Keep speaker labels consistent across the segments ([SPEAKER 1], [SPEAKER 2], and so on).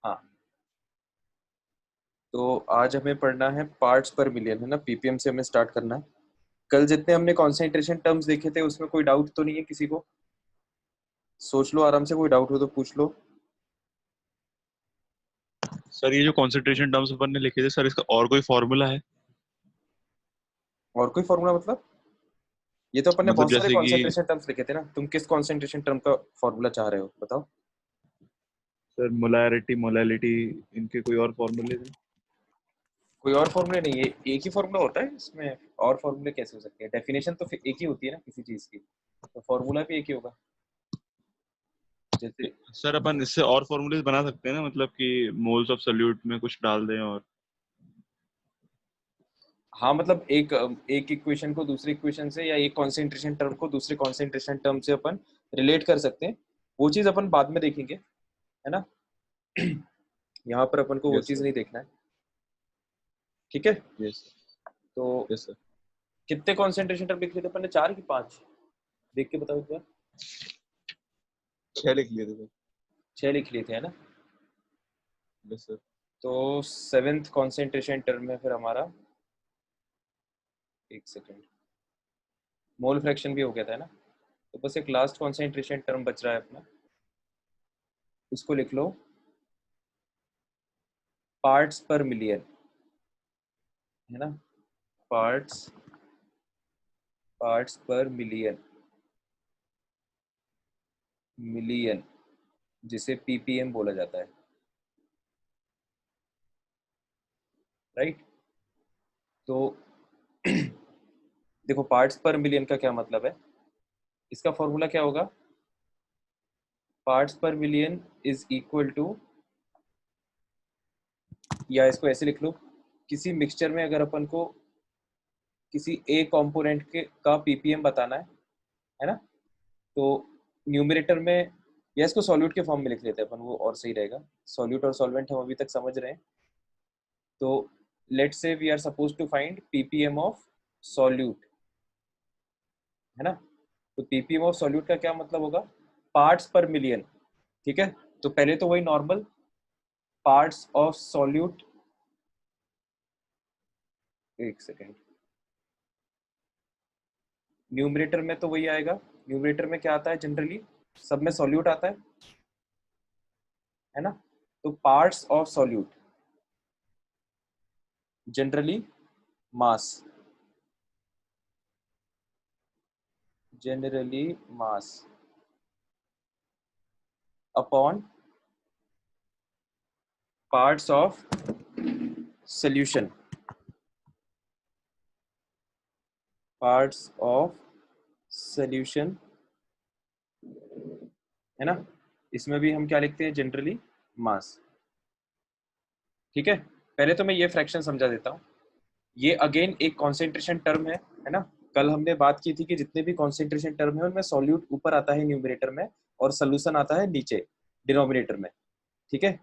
[SPEAKER 1] हाँ, तो आज हमें पढ़ना है पार्ट्स पर मिलियन, है ना। पीपीएम से हमें स्टार्ट करना है। कल जितने हमने कॉन्सेंट्रेशन टर्म्स देखे थे उसमें कोई डाउट तो नहीं है किसी को? सोच लो आराम से, कोई डाउट हो तो पूछ लो।
[SPEAKER 2] सर ये जो कॉन्सेंट्रेशन टर्म्स अपन ने लिखे थे सर, इसका और कोई फॉर्मूला है?
[SPEAKER 1] और कोई फॉर्मूला मतलब? ये तो अपन ने
[SPEAKER 2] मतलब
[SPEAKER 1] बहुत सारे
[SPEAKER 2] जैसे कि
[SPEAKER 1] कॉन्सेंट्रेशन टर्म्स लिखे थे ना। तुम किस कॉन्सेंट्रेशन टर्म का फॉर्मूला चाह रहे हो, बताओ।
[SPEAKER 2] सर मोलैरिटी, मोलैलिटी, इनके कोई और फॉर्मूले थे?
[SPEAKER 1] कोई और फॉर्मूले नहीं है, एक ही फॉर्मूला होता है इसमें। और फॉर्मूले कैसे हो सकते हैं? डेफिनेशन तो फिर एक ही होती है ना किसी चीज की, तो फॉर्मूला भी एक ही होगा। जैसे
[SPEAKER 2] सर अपन इससे और फॉर्मूले बना सकते हैं ना, मतलब कि मोल्स ऑफ सोल्यूट में कुछ डाल दें और
[SPEAKER 1] हाँ, मतलब एक एक इक्वेशन को दूसरे इक्वेशन से, या एक कॉन्सेंट्रेशन टर्म को दूसरे कॉन्सेंट्रेशन टर्म से अपन रिलेट कर सकते हैं। वो चीज अपन बाद में देखेंगे, है ना। यहाँ पर अपन को वो
[SPEAKER 2] यस
[SPEAKER 1] चीज
[SPEAKER 2] सर,
[SPEAKER 1] नहीं देखना है। ठीक है।
[SPEAKER 2] यस,
[SPEAKER 1] तो
[SPEAKER 2] यस सर।
[SPEAKER 1] कितने कॉन्सेंट्रेशन टर्म लिख लिए थे अपन ने, 4 कि 5? देख के बताओ एक बार।
[SPEAKER 2] 6 लिख लिए थे सर।
[SPEAKER 1] 6 लिख लिए थे, है ना।
[SPEAKER 2] Yes sir.
[SPEAKER 1] तो 7th कॉन्सेंट्रेशन टर्म है फिर हमारा, एक सेकेंड, मोल फ्रैक्शन भी हो गया था, है ना। तो बस एक लास्ट कॉन्सेंट्रेशन टर्म बच रहा है अपना, उसको लिख लो, पार्ट्स पर मिलियन, है ना। पार्ट्स पार्ट्स पर मिलियन, मिलियन, जिसे पीपीएम बोला जाता है, राइट। तो देखो, पार्ट्स पर मिलियन का क्या मतलब है, इसका फॉर्मूला क्या होगा? पार्ट्स पर मिलियन इज इक्वल टू, या इसको ऐसे लिख लो, किसी मिक्सचर में अगर अपन को किसी ए कंपोनेंट के का पीपीएम बताना है ना, तो न्यूमरेटर में, या इसको सॉल्यूट के फॉर्म में लिख लेते हैं अपन, वो और सही रहेगा। सॉल्यूट और सॉल्वेंट हम अभी तक समझ रहे हैं। तो let's say we are suppose to find PPM of solute, है ना। तो पीपीएम ऑफ सॉल्यूट का क्या मतलब होगा? पार्ट्स पर मिलियन। ठीक है। तो पहले तो वही नॉर्मल पार्ट्स ऑफ सॉल्यूट, एक सेकेंड, न्यूमरेटर में तो वही आएगा। न्यूमरेटर में क्या आता है जनरली? सब में सॉल्यूट आता है ना। तो parts of solute generally mass, generally mass upon parts of solution, parts of solution, है ना। इसमें भी हम क्या लिखते हैं? जनरली मास। ठीक है। पहले तो मैं ये फ्रैक्शन समझा देता हूँ। ये अगेन एक कॉन्सेंट्रेशन टर्म है ना। कल हमने बात की थी कि जितने भी कॉन्सेंट्रेशन टर्म है उनमें सॉल्यूट ऊपर आता है न्यूमरेटर में, और सोल्यूशन आता है नीचे डिनोमिनेटर में। ठीक है।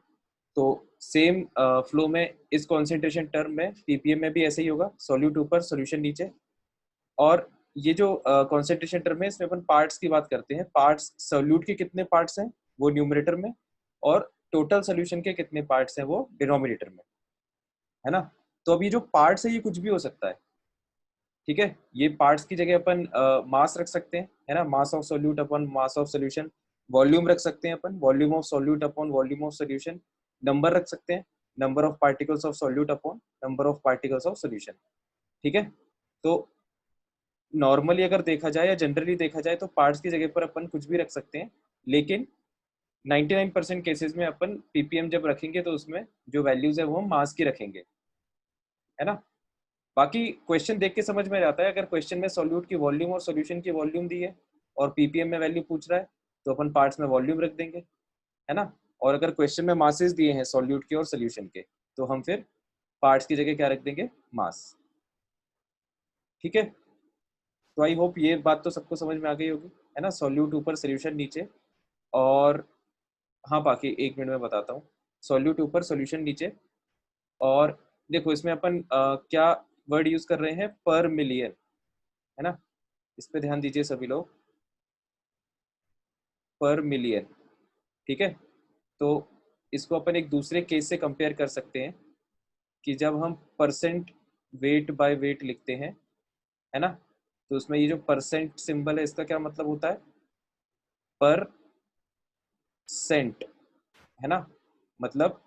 [SPEAKER 1] तो सेम फ्लो में इस कॉन्सेंट्रेशन टर्म में पीपीएम में भी ऐसे ही होगा, सॉल्यूट ऊपर सॉल्यूशन नीचे। और ये जो कॉन्सेंट्रेशन टर्म है इसमें अपन पार्ट्स की बात करते हैं। पार्ट्स, सॉल्यूट के कितने पार्ट्स हैं वो न्यूमरेटर में, और टोटल सॉल्यूशन के कितने पार्ट्स हैं वो डिनोमिनेटर में, है ना। तो अब ये जो पार्ट्स है ये कुछ भी हो सकता है। ठीक है। ये पार्ट्स की जगह अपन मास रख सकते हैं, है ना। Mass of solute upon mass of solution. Volume रख सकते हैं अपन, volume of solute upon volume of solution. Number रख सकते हैं, number of particles of solute upon number of particles of solution. ठीक है। तो नॉर्मली अगर देखा जाए या जनरली देखा जाए तो पार्ट्स की जगह पर अपन कुछ भी रख सकते हैं, लेकिन 99% केसेस में अपन पीपीएम जब रखेंगे तो उसमें जो वैल्यूज है वो हम मास की रखेंगे, है ना। बाकी क्वेश्चन देख के समझ में आता है। अगर क्वेश्चन में सॉल्यूट की वॉल्यूम और सॉल्यूशन की वॉल्यूम दी है और पीपीएम में वैल्यू पूछ रहा है, तो अपन पार्ट्स में वॉल्यूम रख देंगे, है ना। और अगर क्वेश्चन में मासेस दिए हैं सॉल्यूट के और सॉल्यूशन के, तो हम फिर पार्ट्स की जगह क्या रख देंगे? मास। ठीक है। तो आई होप ये बात तो सबको समझ में आ गई होगी, है ना। सॉल्यूट ऊपर सॉल्यूशन नीचे। और हाँ, बाकी एक मिनट में बताता हूँ। सॉल्यूट ऊपर सॉल्यूशन नीचे। और देखो इसमें अपन क्या वर्ड यूज कर रहे हैं? पर मिलियन, है ना। इस पे ध्यान दीजिए सभी लोग, पर मिलियन। ठीक है। तो इसको अपन एक दूसरे केस से कंपेयर कर सकते हैं कि जब हम परसेंट वेट बाय वेट लिखते हैं, है ना, तो उसमें ये जो परसेंट सिंबल है इसका क्या मतलब होता है, पर सेंट, है ना, मतलब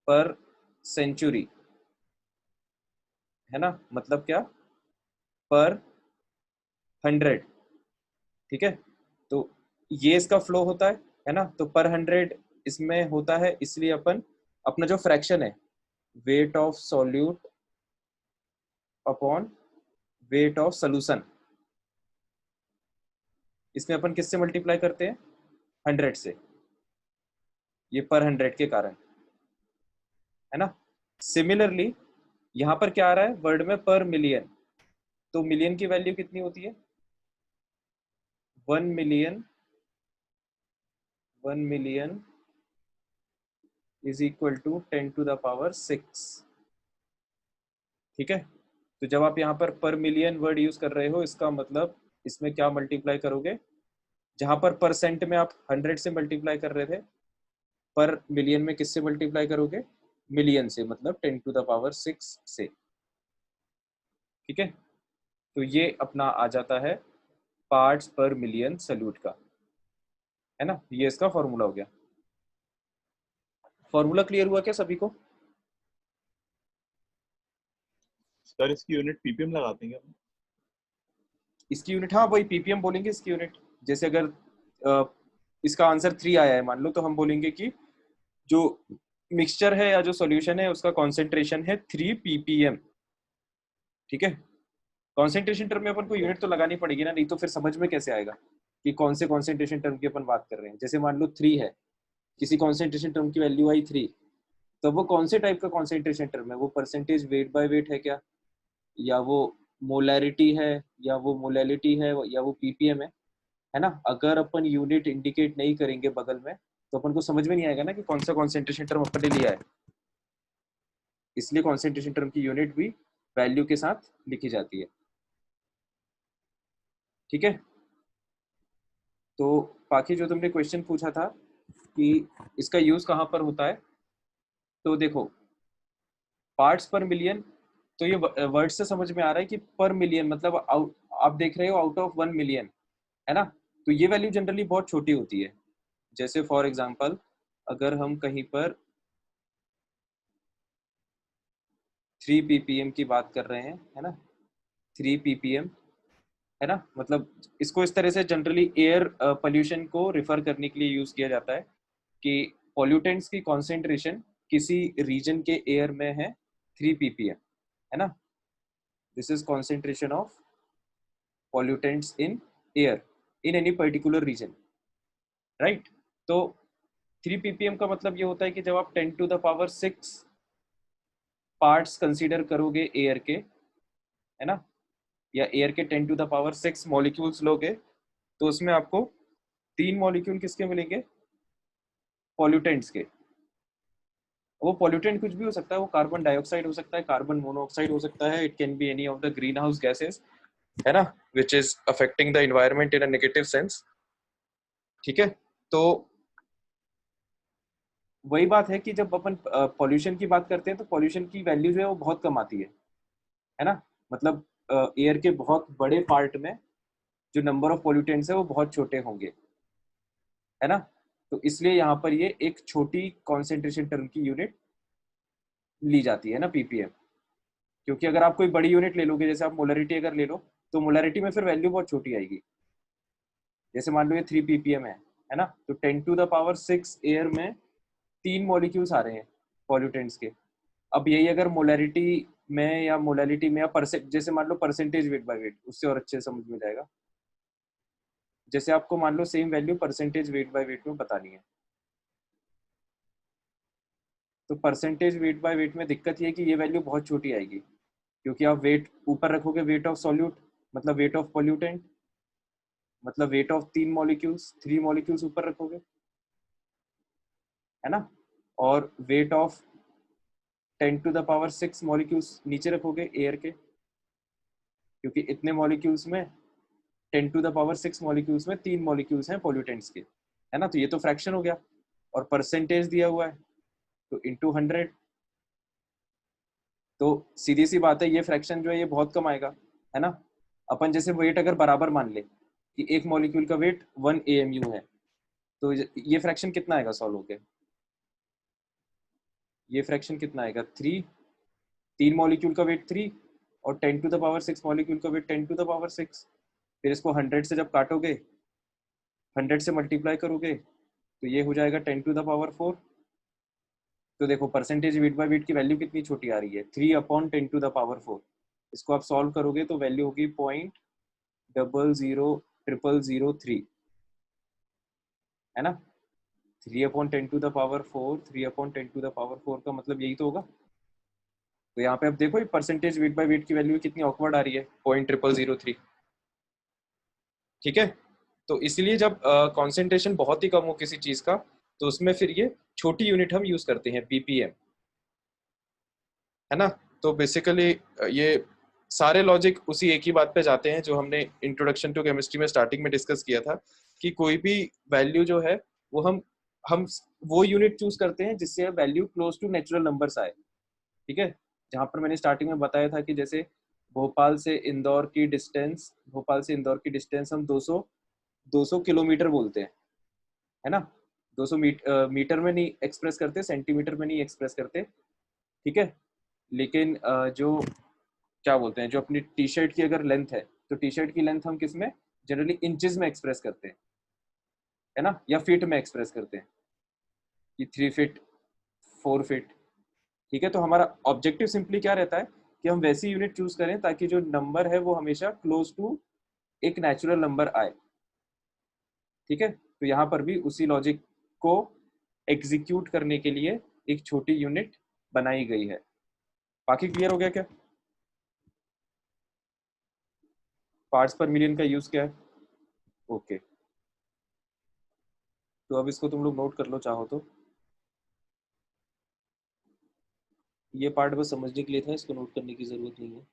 [SPEAKER 1] पर सेंचुरी, है ना, मतलब क्या, पर 100, ठीक है। तो ये इसका फ्लो होता है ना, तो पर 100 इसमें होता है, इसलिए अपन अपना जो फ्रैक्शन है weight of solute upon weight of solution, इसमें अपन किससे मल्टीप्लाई करते हैं, 100 से, ये पर 100 के कारण, है ना। सिमिलरली यहाँ पर क्या आ रहा है वर्ड में, पर मिलियन, तो मिलियन की वैल्यू कितनी होती है, 1 million, 1 million is equal to 10⁶, ठीक है। तो जब आप यहाँ पर मिलियन वर्ड यूज कर रहे हो, इसका मतलब इसमें क्या मल्टीप्लाई करोगे, जहां पर परसेंट में आप 100 से मल्टीप्लाई कर रहे थे, पर मिलियन में किससे मल्टीप्लाई करोगे, मिलियन से, मतलब 10⁶ से, ठीक है। तो ये अपना आ जाता है पार्ट्स पर मिलियन सल्यूट का, है ना, ये इसका फॉर्मूला हो गया। फॉर्मूला क्लियर हुआ क्या सभी को?
[SPEAKER 2] सर इसकी यूनिट पीपीएम लगाते हैं क्या?
[SPEAKER 1] इसकी यूनिट, हाँ वही पीपीएम बोलेंगे इसकी यूनिट। जैसे अगर इसका आंसर 3 आया है मान लो, तो हम बोलेंगे कि जो मिक्सचर है या जो सॉल्यूशन है उसका कॉन्सेंट्रेशन है 3 ppm, ठीक है। कॉन्सेंट्रेशन टर्म में अपन को यूनिट तो लगानी पड़ेगी ना, नहीं तो फिर समझ में कैसे आएगा कि कौन से कॉन्सेंट्रेशन टर्म की अपन बात कर रहे हैं। जैसे मान लो 3 है, किसी कॉन्सेंट्रेशन टर्म की वैल्यू आई 3, तो वो कौन से टाइप का कॉन्सेंट्रेशन टर्म है, वो परसेंटेज वेट बाय वेट है क्या, या वो मोलैरिटी है, या वो मोलैलिटी है, या वो पीपीएम है ना। अगर अपन यूनिट इंडिकेट नहीं करेंगे बगल में, तो अपन को समझ में नहीं आएगा ना कि कौन सा कॉन्सेंट्रेशन टर्म अपन ने लिया है। इसलिए कॉन्सेंट्रेशन टर्म की यूनिट भी वैल्यू के साथ लिखी जाती है, ठीक है। तो बाकी जो तुमने क्वेश्चन पूछा था कि इसका यूज कहाँ पर होता है, तो देखो पार्ट्स पर मिलियन, तो ये वर्ड से समझ में आ रहा है कि पर मिलियन मतलब आप देख रहे हो आउट ऑफ 1 मिलियन, है ना। तो ये वैल्यू जनरली बहुत छोटी होती है। जैसे फॉर एग्जांपल अगर हम कहीं पर 3 ppm की बात कर रहे हैं, है ना, 3 ppm, है ना, मतलब इसको इस तरह से जनरली एयर पोल्यूशन को रिफर करने के लिए यूज किया जाता है कि पॉल्यूटेंट्स की कॉन्सेंट्रेशन किसी रीजन के एयर में है 3 ppm, है ना, this is concentration of pollutants in air in any particular region, right. तो 3 ppm का मतलब ये होता है कि जब आप 10⁶ पार्ट्स कंसीडर करोगे एयर के, है ना, या एयर के 10⁶ मॉलिक्यूल्स लोगे, तो उसमें आपको 3 मॉलिक्यूल किसके मिलेंगे, पॉल्यूटेंट्स के। वो पॉल्यूटेंट कुछ भी हो सकता है, वो कार्बन डाइऑक्साइड हो सकता है, कार्बन मोनोऑक्साइड हो सकता है, it can be any of the green house gases, है ना, which is affecting the environment in a negative sense, ठीक है। तो वही बात है कि जब अपन पॉल्यूशन की बात करते हैं, तो पॉल्यूशन की वैल्यू जो है वो बहुत कम आती है ना, मतलब एयर के बहुत बड़े पार्ट में जो नंबर ऑफ पॉल्यूटेंट्स है वो बहुत छोटे होंगे, है ना। तो इसलिए यहाँ पर ये एक छोटी कॉन्सेंट्रेशन टर्म की यूनिट ली जाती है ना, पीपीएम। क्योंकि अगर आप कोई बड़ी यूनिट ले लोगे, जैसे आप मोलरिटी अगर ले लो, तो मोलरिटी में फिर वैल्यू बहुत छोटी आएगी। जैसे मान लो ये 3 ppm है ना, तो 10⁶ एयर में 3 मॉलिक्यूल्स आ रहे हैं पॉल्यूटेंट्स के। अब यही अगर मोलरिटी में या मोलैलिटी में या परसेंट, जैसे मान लो परसेंटेज वेट बाय वेट, उससे और अच्छे समझ में जाएगा। जैसे आपको मान लो same value percentage weight by weight में बतानी है, तो परसेंटेज वेट बाय वेट में दिक्कत ये है कि ये वैल्यू बहुत छोटी आएगी, क्योंकि आप वेट ऊपर रखोगे, वेट ऑफ सॉल्यूट मतलब वेट ऑफ पॉल्यूटेंट, मतलब वेट ऑफ 3 मॉलिक्यूल्स, 3 मॉलिक्यूल्स ऊपर रखोगे, है ना, और वेट ऑफ 10⁶ मॉलिक्यूल्स नीचे रखोगे एयर के, क्योंकि इतने मॉलिक्यूल्स में 10⁶ मॉलिक्यूल्स में 3 मॉलिक्यूल्स हैं पॉल्यूटेंट्स के। है ना, तो ये तो फ्रैक्शन हो गया, और परसेंटेज दिया हुआ है तो इंटू 100, तो सीधी सी बात है ये फ्रैक्शन जो है ये बहुत कम आएगा, है ना। अपन जैसे वेट अगर बराबर मान ले कि एक मॉलिक्यूल का वेट 1 AMU है, तो ये फ्रैक्शन कितना आएगा सॉल्व होके, ये फ्रैक्शन कितना आएगा 3, 3 मॉलिक्यूल का वेट 3, और 10⁶ मॉलिक्यूल का वेट 10⁶, फिर इसको 100 से जब काटोगे, 100 से मल्टीप्लाई करोगे, तो ये हो जाएगा 10⁴। तो देखो परसेंटेज वेट बाय वेट की वैल्यू कितनी छोटी आ रही है, 3/10⁴। इसको आप सॉल्व करोगे तो वैल्यू होगी 0.00003, है ना। 3/10⁴, 3/10⁴ का मतलब यही तो होगा। तो यहाँ पे अब देखो परसेंटेज वेट बाय वेट की वैल्यू कितनी ऑकवर्ड आ रही है, 0.0003। ठीक है, तो इसलिए जब कॉन्सेंट्रेशन बहुत ही कम हो किसी चीज का, तो उसमें फिर ये छोटी यूनिट हम यूज करते हैं, ppm, है ना। तो बेसिकली ये सारे लॉजिक उसी एक ही बात पे जाते हैं जो हमने इंट्रोडक्शन टू केमिस्ट्री में स्टार्टिंग में डिस्कस किया था, कि कोई भी वैल्यू जो है वो हम वो यूनिट चूज करते हैं जिससे value close to natural numbers आए। ठीक है, जहां पर मैंने स्टार्टिंग में बताया था कि जैसे भोपाल से इंदौर की डिस्टेंस हम 200 किलोमीटर बोलते हैं, है ना। 200 मीटर में नहीं एक्सप्रेस करते, सेंटीमीटर में नहीं एक्सप्रेस करते। ठीक है, लेकिन जो क्या बोलते हैं, जो अपनी टी शर्ट की अगर लेंथ है, तो टी शर्ट की लेंथ हम किस में जनरली इंचेस में एक्सप्रेस करते हैं, है ना, या फीट में एक्सप्रेस करते हैं कि 3 फीट, 4 फीट। ठीक है, तो हमारा ऑब्जेक्टिव सिंपली क्या रहता है कि हम वैसी यूनिट चूज करें ताकि जो नंबर है वो हमेशा क्लोज टू एक नेचुरल नंबर आए। ठीक है, तो यहाँ पर भी उसी लॉजिक को एग्जीक्यूट करने के लिए एक छोटी यूनिट बनाई गई है। बाकी क्लियर हो गया क्या, पार्ट्स पर मिलियन का यूज क्या है। ओके, तो अब इसको तुम लोग नोट कर लो चाहो तो, ये पार्ट बस समझने के लिए था, इसको नोट करने की जरूरत नहीं है।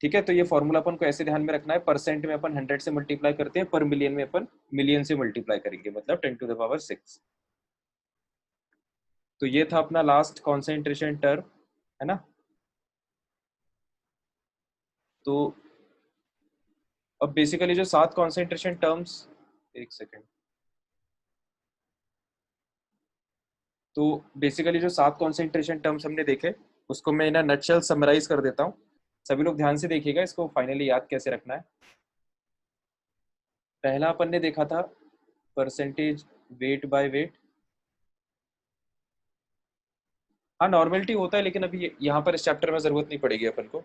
[SPEAKER 1] ठीक है, तो ये फॉर्मूला अपन को ऐसे ध्यान में रखना है, परसेंट में अपन 100 से मल्टीप्लाई करते हैं, पर मिलियन में अपन मिलियन से मल्टीप्लाई करेंगे, मतलब 10⁶। तो ये था अपना लास्ट कॉन्सेंट्रेशन टर्म, है ना। तो अब बेसिकली जो 7 कॉन्सेंट्रेशन टर्म्स, एक सेकेंड, तो बेसिकली जो 7 कॉन्सेंट्रेशन टर्म्स हमने देखे उसको मैं ना नटशेल समराइज कर देता हूँ। सभी लोग ध्यान से देखिएगा, इसको फाइनली याद कैसे रखना है। पहला अपन ने देखा था परसेंटेज वेट बाय वेट। हाँ नॉर्मेलिटी होता है, लेकिन अभी यहाँ पर इस चैप्टर में जरूरत नहीं पड़ेगी अपन को।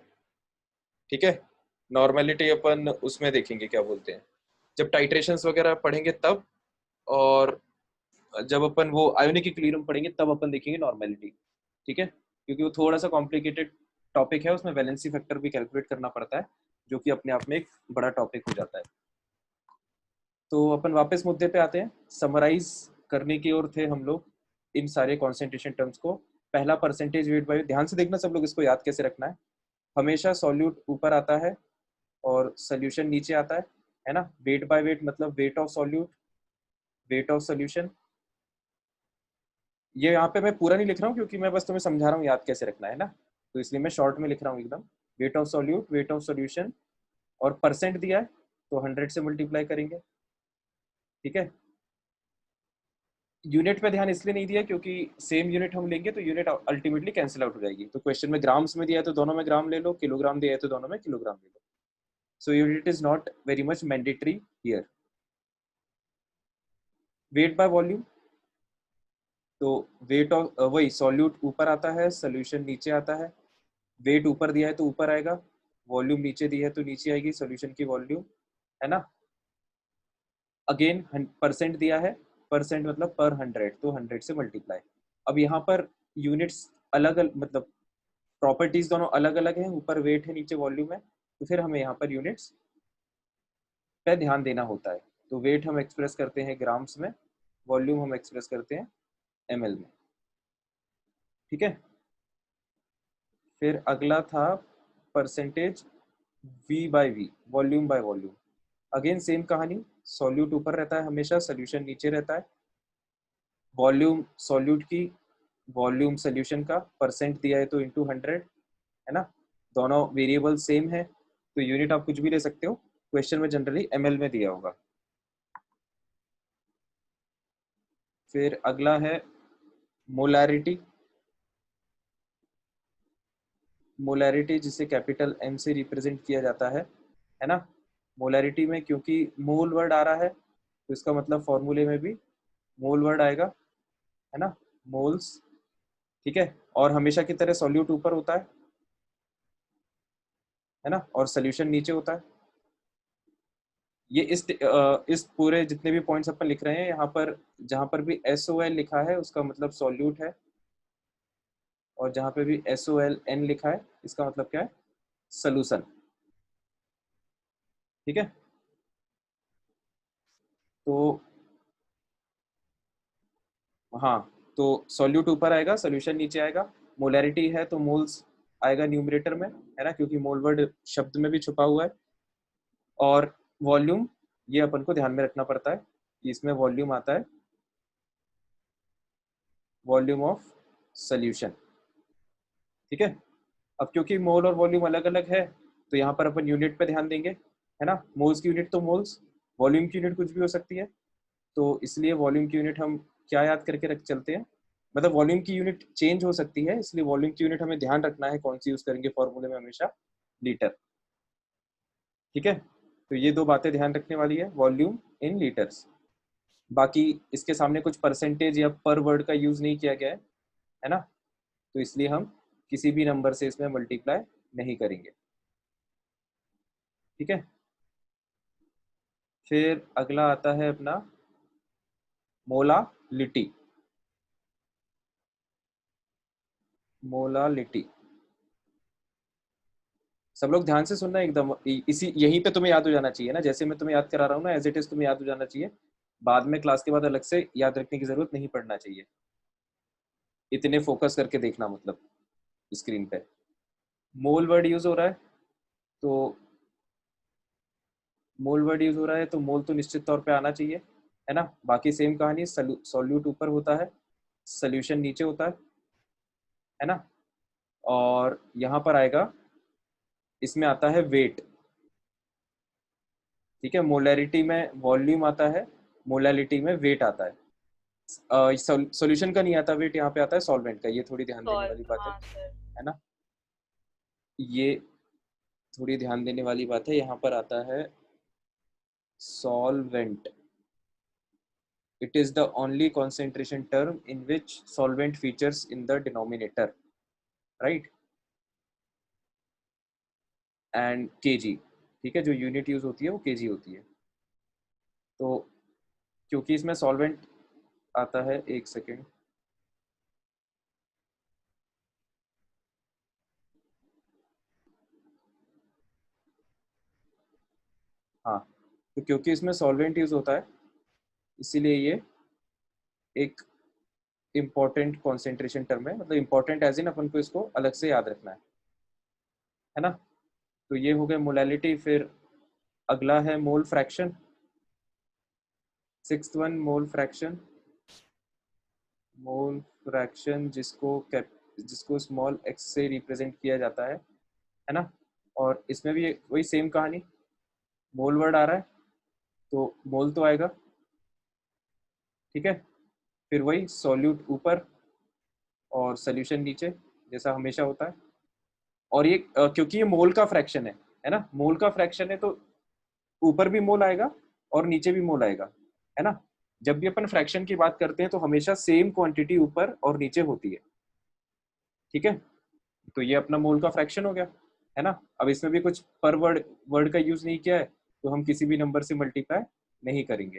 [SPEAKER 1] ठीक है, नॉर्मेलिटी अपन उसमें देखेंगे क्या बोलते हैं, जब टाइट्रेशंस वगैरह पढ़ेंगे तब, और जब अपन वो आयोनिक इक्विलिब्रियम पढ़ेंगे तब अपन देखेंगे नॉर्मेलिटी। ठीक है, क्योंकि वो थोड़ा सा कॉम्प्लिकेटेड टॉपिक है, उसमें वैलेंसी फैक्टर भी कैलकुलेट करना पड़ता है, जो कि अपने आप में एक बड़ा टॉपिक हो जाता है। तो अपन वापस मुद्दे पे आते हैं, समराइज करने की ओर थे हम लोग इन सारे कॉन्सेंट्रेशन टर्म्स को। पहला परसेंटेज वेट बाय, ध्यान से देखना सब लोग, इसको याद कैसे रखना है। हमेशा सॉल्यूट ऊपर आता है और सोल्यूशन नीचे आता है ना। वेट बाय वेट मतलब weight of solute, weight of solution. ये यहाँ पे मैं पूरा नहीं लिख रहा हूँ क्योंकि मैं बस तुम्हें समझा रहा हूँ याद कैसे रखना है ना, तो इसलिए मैं शॉर्ट में लिख रहा हूँ एकदम। Weight of solute, weight of solution, और परसेंट दिया है तो 100 से मल्टीप्लाई करेंगे। ठीक है, यूनिट पे ध्यान इसलिए नहीं दिया क्योंकि सेम यूनिट हम लेंगे तो यूनिट अल्टीमेटली कैंसिल आउट हो जाएगी। तो क्वेश्चन में ग्राम्स में दिया है तो दोनों में ग्राम ले लो, किलोग्राम दिया है तो दोनों में किलोग्राम ले लो। So unit is not very much mandatory here. Weight by volume, तो वेट ऑफ वही सॉल्यूट ऊपर आता है, सोल्यूशन नीचे आता है। वेट ऊपर दिया है तो ऊपर आएगा, वॉल्यूम नीचे दी है तो नीचे आएगी सोल्यूशन की वॉल्यूम, है ना। अगेन परसेंट दिया है, परसेंट मतलब पर 100, तो 100 से मल्टीप्लाई। अब यहाँ पर यूनिट्स अलग अलग, मतलब प्रॉपर्टीज दोनों अलग अलग हैं, ऊपर वेट है नीचे वॉल्यूम है, तो फिर हमें यहाँ पर यूनिट्स पे ध्यान देना होता है। तो वेट हम एक्सप्रेस करते हैं ग्राम्स में, वॉल्यूम हम एक्सप्रेस करते हैं ml में। ठीक है, फिर अगला था percentage v by V, volume by volume. Again same कहानी, सॉल्यूट ऊपर रहता है हमेशा, सोल्यूशन नीचे रहता है। वॉल्यूम सॉल्यूट की वॉल्यूम सोल्यूशन का परसेंट दिया है तो इंटू 100, है ना। दोनों वेरिएबल सेम है तो यूनिट आप कुछ भी ले सकते हो, क्वेश्चन में जनरली ml में दिया होगा। फिर अगला है मोलैरिटी। मोलैरिटी जिसे कैपिटल M से रिप्रेजेंट किया जाता है ना। मोलैरिटी में क्योंकि मोल वर्ड आ रहा है तो इसका मतलब फॉर्मूले में भी मोल वर्ड आएगा, है ना, मोल्स। ठीक है, और हमेशा की तरह सॉल्यूट ऊपर होता है ना, और सोल्यूशन नीचे होता है। ये इस पूरे जितने भी पॉइंट्स अपन लिख रहे हैं यहाँ पर, जहाँ पर भी SOL लिखा है उसका मतलब सॉल्यूट है, और जहाँ पे भी SOLN लिखा है इसका मतलब क्या है, सोल्यूशन। ठीक है, तो हाँ, तो सॉल्यूट ऊपर आएगा, सोल्यूशन नीचे आएगा। मोलैरिटी है तो मोल्स आएगा न्यूमरेटर में, है ना, क्योंकि मोल वर्ड शब्द में भी छुपा हुआ है। और वॉल्यूम, ये अपन को ध्यान में रखना पड़ता है कि इसमें वॉल्यूम आता है वॉल्यूम ऑफ सोल्यूशन। ठीक है, अब क्योंकि मोल और वॉल्यूम अलग अलग है तो यहाँ पर अपन यूनिट पे ध्यान देंगे, है ना। मोल्स की यूनिट तो मोल्स, वॉल्यूम की यूनिट कुछ भी हो सकती है, तो इसलिए वॉल्यूम की यूनिट हम क्या याद करके रख चलते हैं, मतलब वॉल्यूम की यूनिट चेंज हो सकती है, इसलिए वॉल्यूम की यूनिट हमें ध्यान रखना है कौन सी यूज करेंगे फॉर्मूले में, हमेशा लीटर। ठीक है, तो ये दो बातें ध्यान रखने वाली है, वॉल्यूम इन लीटर्स। बाकी इसके सामने कुछ परसेंटेज या पर वर्ड का यूज नहीं किया गया है ना, तो इसलिए हम किसी भी नंबर से इसमें मल्टीप्लाई नहीं करेंगे। ठीक है, फिर अगला आता है अपना मोलालिटी। मोलालिटी, सब लोग ध्यान से सुनना एकदम, इसी यहीं पे तुम्हें याद हो जाना चाहिए ना, जैसे मैं तुम्हें याद करा रहा हूँ ना, एज इट इज तुम्हें याद हो जाना चाहिए। बाद में क्लास के बाद अलग से याद रखने की जरूरत नहीं पड़ना चाहिए, इतने फोकस करके देखना, मतलब स्क्रीन पे मोल वर्ड यूज हो रहा है, तो मोल वर्ड यूज हो रहा है तो मोल तो निश्चित तौर पे आना चाहिए, है ना। बाकी सेम कहानी, सॉल्यूट ऊपर होता है, सोल्यूशन नीचे होता है ना। और यहाँ पर आएगा, इसमें आता है वेट। ठीक है, मोलैरिटी में वॉल्यूम आता है, मोलैलिटी में वेट आता है। सॉल्यूशन का नहीं आता वेट, यहाँ पे आता है सॉल्वेंट का, ये थोड़ी ध्यान देने वाली बात
[SPEAKER 3] हाँ सर।
[SPEAKER 1] है ना। ये थोड़ी ध्यान देने वाली बात है, यहाँ पर आता है solvent. It is the only concentration term in which solvent features in the denominator, right? And kg, ठीक है, जो यूनिट यूज होती है वो kg होती है। तो क्योंकि इसमें सॉल्वेंट आता है, एक सेकेंड, हाँ, तो क्योंकि इसमें सॉल्वेंट यूज होता है इसीलिए ये एक इम्पॉर्टेंट कॉन्सेंट्रेशन टर्म है, मतलब इम्पॉर्टेंट एज इन अपन को इसको अलग से याद रखना है ना। तो ये हो गया मोलैलिटी। फिर अगला है mole fraction, sixth one mole fraction. Mole fraction जिसको स्मॉल x से रिप्रेजेंट किया जाता है ना। और इसमें भी वही सेम कहानी, मोल वर्ड आ रहा है तो मोल तो आएगा, ठीक है। फिर वही सॉल्यूट ऊपर और सोल्यूशन नीचे, जैसा हमेशा होता है। और ये क्योंकि ये मोल का फ्रैक्शन है ना, मोल का फ्रैक्शन है तो ऊपर भी मोल आएगा और नीचे भी मोल आएगा, है ना। जब भी अपन फ्रैक्शन की बात करते हैं तो हमेशा सेम क्वांटिटी ऊपर और नीचे होती है, ठीक है। तो ये अपना मोल का फ्रैक्शन हो गया, है ना। अब इसमें भी कुछ पर वर्ड का यूज नहीं किया है तो हम किसी भी नंबर से मल्टीप्लाई नहीं करेंगे,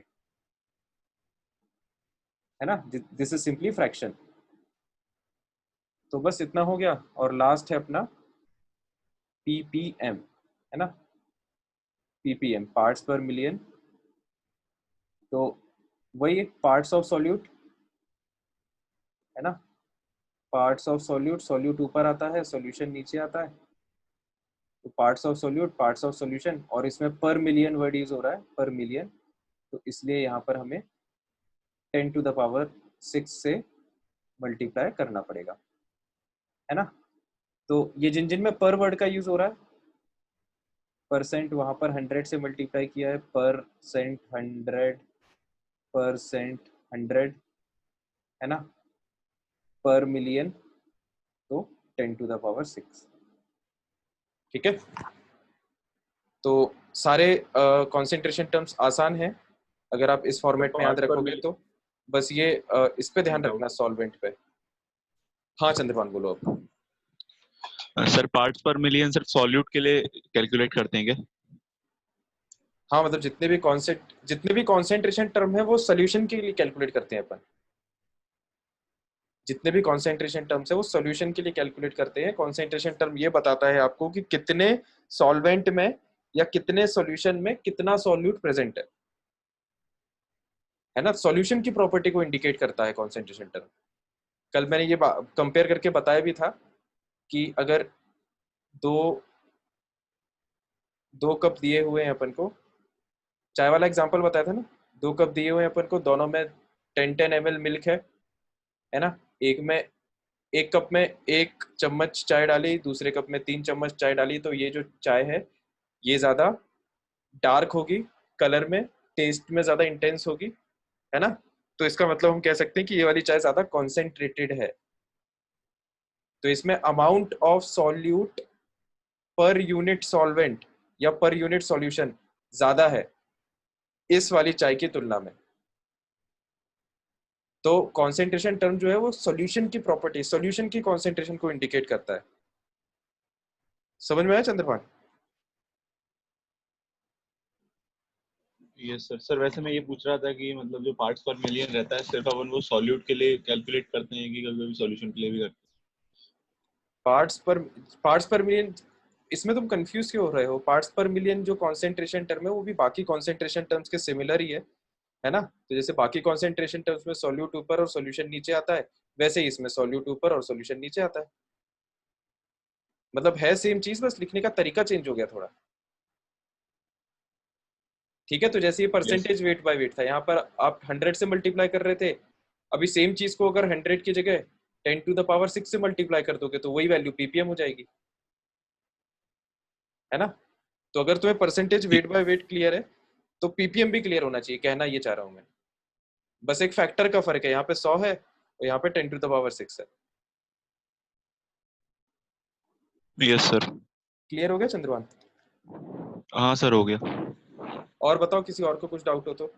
[SPEAKER 1] है ना। This is simply fraction. तो बस इतना हो गया, और लास्ट है अपना ppm, है ना। ppm पार्ट्स पर मिलियन, तो वही पार्ट्स ऑफ सॉल्यूट, है ना। पार्ट्स ऑफ सॉल्यूट, सॉल्यूट ऊपर आता है, सॉल्यूशन नीचे आता है, तो parts of solute, parts of solution, और इसमें पर मिलियन वर्ड यूज हो रहा है, पर मिलियन, तो इसलिए यहाँ पर हमें 10⁻6 से मल्टीप्लाई करना पड़ेगा, है ना। तो ये जिन जिन में पर वर्ड का यूज हो रहा है, परसेंट वहां पर 100 से मल्टीप्लाई किया है, परसेंट 100, परसेंट 100, है ना, पर मिलियन तो 10⁻6। ठीक है, तो सारे कॉन्सेंट्रेशन टर्म्स आसान हैं अगर आप इस
[SPEAKER 2] तो
[SPEAKER 1] फॉर्मेट में याद
[SPEAKER 2] पार्ट्स पर
[SPEAKER 1] रखोगे
[SPEAKER 2] मिलियन
[SPEAKER 1] तो। बस ये इस पे ध्यान
[SPEAKER 2] डाउट
[SPEAKER 1] रखना सॉल्वेंट पे। हाँ चंद्रपान बोलो अब।
[SPEAKER 2] सर, पार्ट्स पर मिलियन सिर्फ सॉल्यूट के लिए कैलकुलेट करते हैं क्या?
[SPEAKER 1] हाँ मतलब जितने भी कॉन्सेंट्रेशन टर्म है वो सोल्यूशन के लिए कैलकुलेट करते हैं अपन। जितने भी कॉन्सेंट्रेशन टर्म्स है वो सोल्यूशन के लिए कैलकुलेट करते हैं। कॉन्सेंट्रेशन टर्म ये बताता है आपको कि कितने सॉल्वेंट में या कितने सॉल्यूशन में कितना सॉल्यूट प्रेजेंट है ना। सॉल्यूशन की प्रॉपर्टी को इंडिकेट करता है कॉन्सेंट्रेशन टर्म। कल मैंने ये कंपेयर करके बताया भी था कि अगर दो दो कप दिए हुए हैं अपन को, चाय वाला एग्जांपल बताया था ना, 2 कप दिए हुए हैं अपन को, दोनों में 10 10 ml मिल्क है ना। एक में, एक कप में 1 चम्मच चाय डाली, दूसरे कप में 3 चम्मच चाय डाली, तो ये जो चाय है ये ज्यादा डार्क होगी कलर में, टेस्ट में ज्यादा इंटेंस होगी, है ना। तो इसका मतलब हम कह सकते हैं कि ये वाली चाय ज्यादा कॉन्सेंट्रेटेड है। तो इसमें amount of solute per unit solvent या पर यूनिट सॉल्यूशन ज्यादा है इस वाली चाय की तुलना में। तो कॉन्सेंट्रेशन टर्म जो है वो सॉल्यूशन की प्रॉपर्टी, सॉल्यूशन की कॉन्सेंट्रेशन को इंडिकेट करता है। समझ में आया चंद्रपान?
[SPEAKER 2] Yes sir. सर वैसे मैं ये पूछ रहा था कि मतलब जो पार्ट्स पर मिलियन रहता है सिर्फ अपन वो सॉल्यूट के लिए कैलकुलेट करते हैं कि कभी कभी सॉल्यूशन के लिए भी करते
[SPEAKER 1] पार्ट्स पर पार्ट्स पर मिलियन, इसमें तुम कंफ्यूज क्यों हो रहे हो? पार्ट्स पर मिलियन जो कॉन्सेंट्रेशन टर्म है वो भी बाकी कॉन्सेंट्रेशन टर्म्स के सिमिलर ही है ना। तो जैसे बाकी कॉन्सेंट्रेशन टर्म्स में सॉल्यूट ऊपर और सॉल्यूशन नीचे आता है, वैसे ही इसमें सॉल्यूट ऊपर और सॉल्यूशन नीचे आता है। मतलब है सेम चीज, बस लिखने का तरीका चेंज हो गया थोड़ा। ठीक है, तो जैसे ये
[SPEAKER 2] हैं? Yes.
[SPEAKER 1] Percentage weight by wait था, यहाँ पर आप 100 से मल्टीप्लाई कर रहे थे। अभी सेम चीज को अगर 100 की जगह 10⁻6 से मल्टीप्लाई कर दोगे तो वही वैल्यू पीपीएम हो जाएगी, है ना। तो अगर तुम्हें percentage weight by wait clear है तो पीपीएम भी क्लियर होना चाहिए, कहना ये चाह रहा हूं मैं। बस एक फैक्टर का फर्क है, यहाँ पे 100 है और यहाँ पे 10⁻6 है।
[SPEAKER 2] Yes sir.
[SPEAKER 1] क्लियर हो गया चंद्रवान?
[SPEAKER 2] हाँ सर, हो गया।
[SPEAKER 1] और बताओ किसी और को कुछ डाउट हो तो।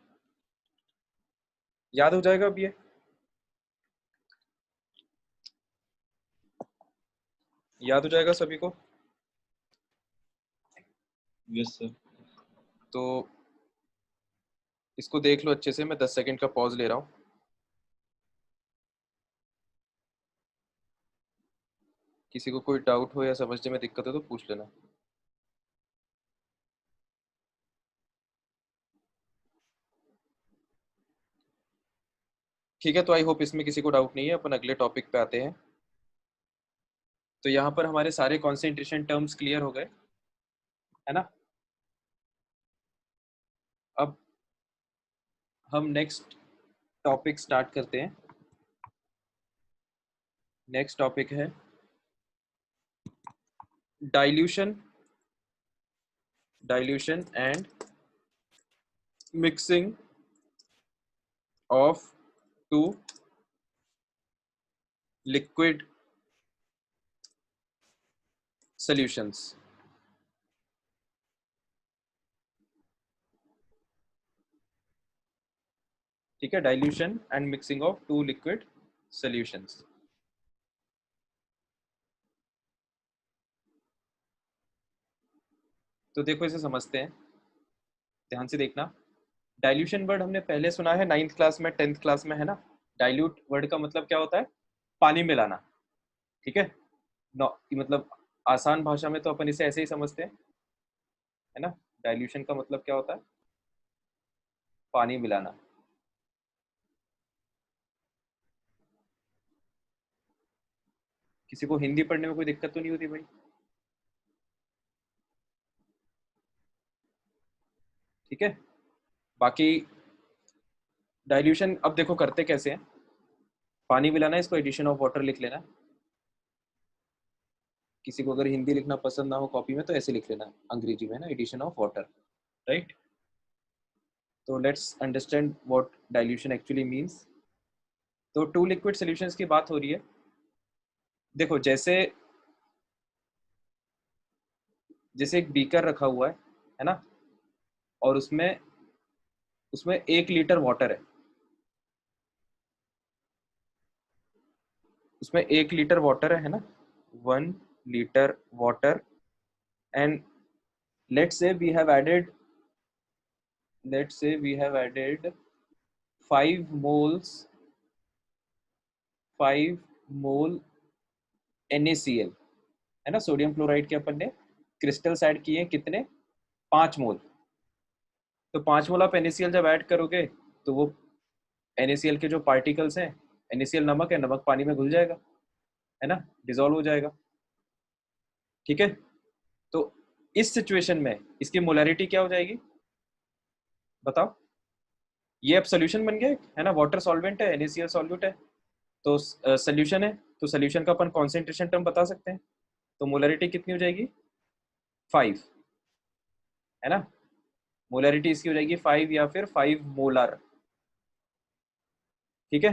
[SPEAKER 1] याद हो जाएगा अब ये? याद हो जाएगा सभी को?
[SPEAKER 2] Yes sir.
[SPEAKER 1] तो इसको देख लो अच्छे से, मैं 10 सेकंड का पॉज ले रहा हूँ। किसी को कोई डाउट हो या समझने में दिक्कत हो तो पूछ लेना। ठीक है, तो आई होप इसमें किसी को डाउट नहीं है। अपन अगले टॉपिक पे आते हैं। तो यहाँ पर हमारे सारे कॉन्सेंट्रेशन टर्म्स क्लियर हो गए, है ना। अब हम नेक्स्ट टॉपिक स्टार्ट करते हैं। नेक्स्ट टॉपिक है dilution, dilution and mixing of two liquid solutions. ठीक है, dilution and mixing of two liquid solutions. तो देखो इसे समझते हैं, ध्यान से देखना। डाइल्यूशन वर्ड हमने पहले सुना है 9th क्लास में, 10th क्लास में, है ना। डाइल्यूट वर्ड का मतलब क्या होता है? पानी मिलाना। ठीक है, मतलब आसान भाषा में तो अपन इसे ऐसे ही समझते हैं, है ना। डाइल्यूशन का मतलब क्या होता है? पानी मिलाना। किसी को हिंदी पढ़ने में कोई दिक्कत तो नहीं होती भाई? ठीक है। बाकी डाइल्यूशन अब देखो करते कैसे हैं, पानी मिलाना है, इसको एडिशन ऑफ वाटर लिख लेना। किसी को अगर हिंदी लिखना पसंद ना हो कॉपी में तो ऐसे लिख लेना अंग्रेजी में ना, एडिशन ऑफ वाटर, राइट। तो let's understand what dilution actually means. तो टू लिक्विड सॉल्यूशंस की बात हो रही है। देखो जैसे जैसे एक बीकर रखा हुआ है ना, और उसमें उसमें 1 लीटर वाटर है, उसमें 1 लीटर वाटर है ना, 1 litre water, and let's say we have added let's say we have added 5 moles 5 mole NaCl, है ना, सोडियम क्लोराइड के अपन ने क्रिस्टल्स ऐड किए कितने, 5 मोल। तो 5 मोल आप NaCl जब ऐड करोगे तो वो NaCl के जो पार्टिकल्स हैं, NaCl नमक है, नमक पानी में घुल जाएगा, है ना, डिजोल्व हो जाएगा। ठीक है। तो इस सिचुएशन में इसकी मोलैरिटी क्या हो जाएगी बताओ। ये अब सोल्यूशन बन गया है ना, वाटर सॉल्वेंट है, NaCl सॉल्यूट है, तो सोल्यूशन है, तो सोल्यूशन का अपन कॉन्सेंट्रेशन टर्म बता सकते हैं। तो मोलैरिटी कितनी हो जाएगी, 5, है ना। मोलैरिटी इसकी हो जाएगी 5 या फिर 5 मोलर। ठीक है,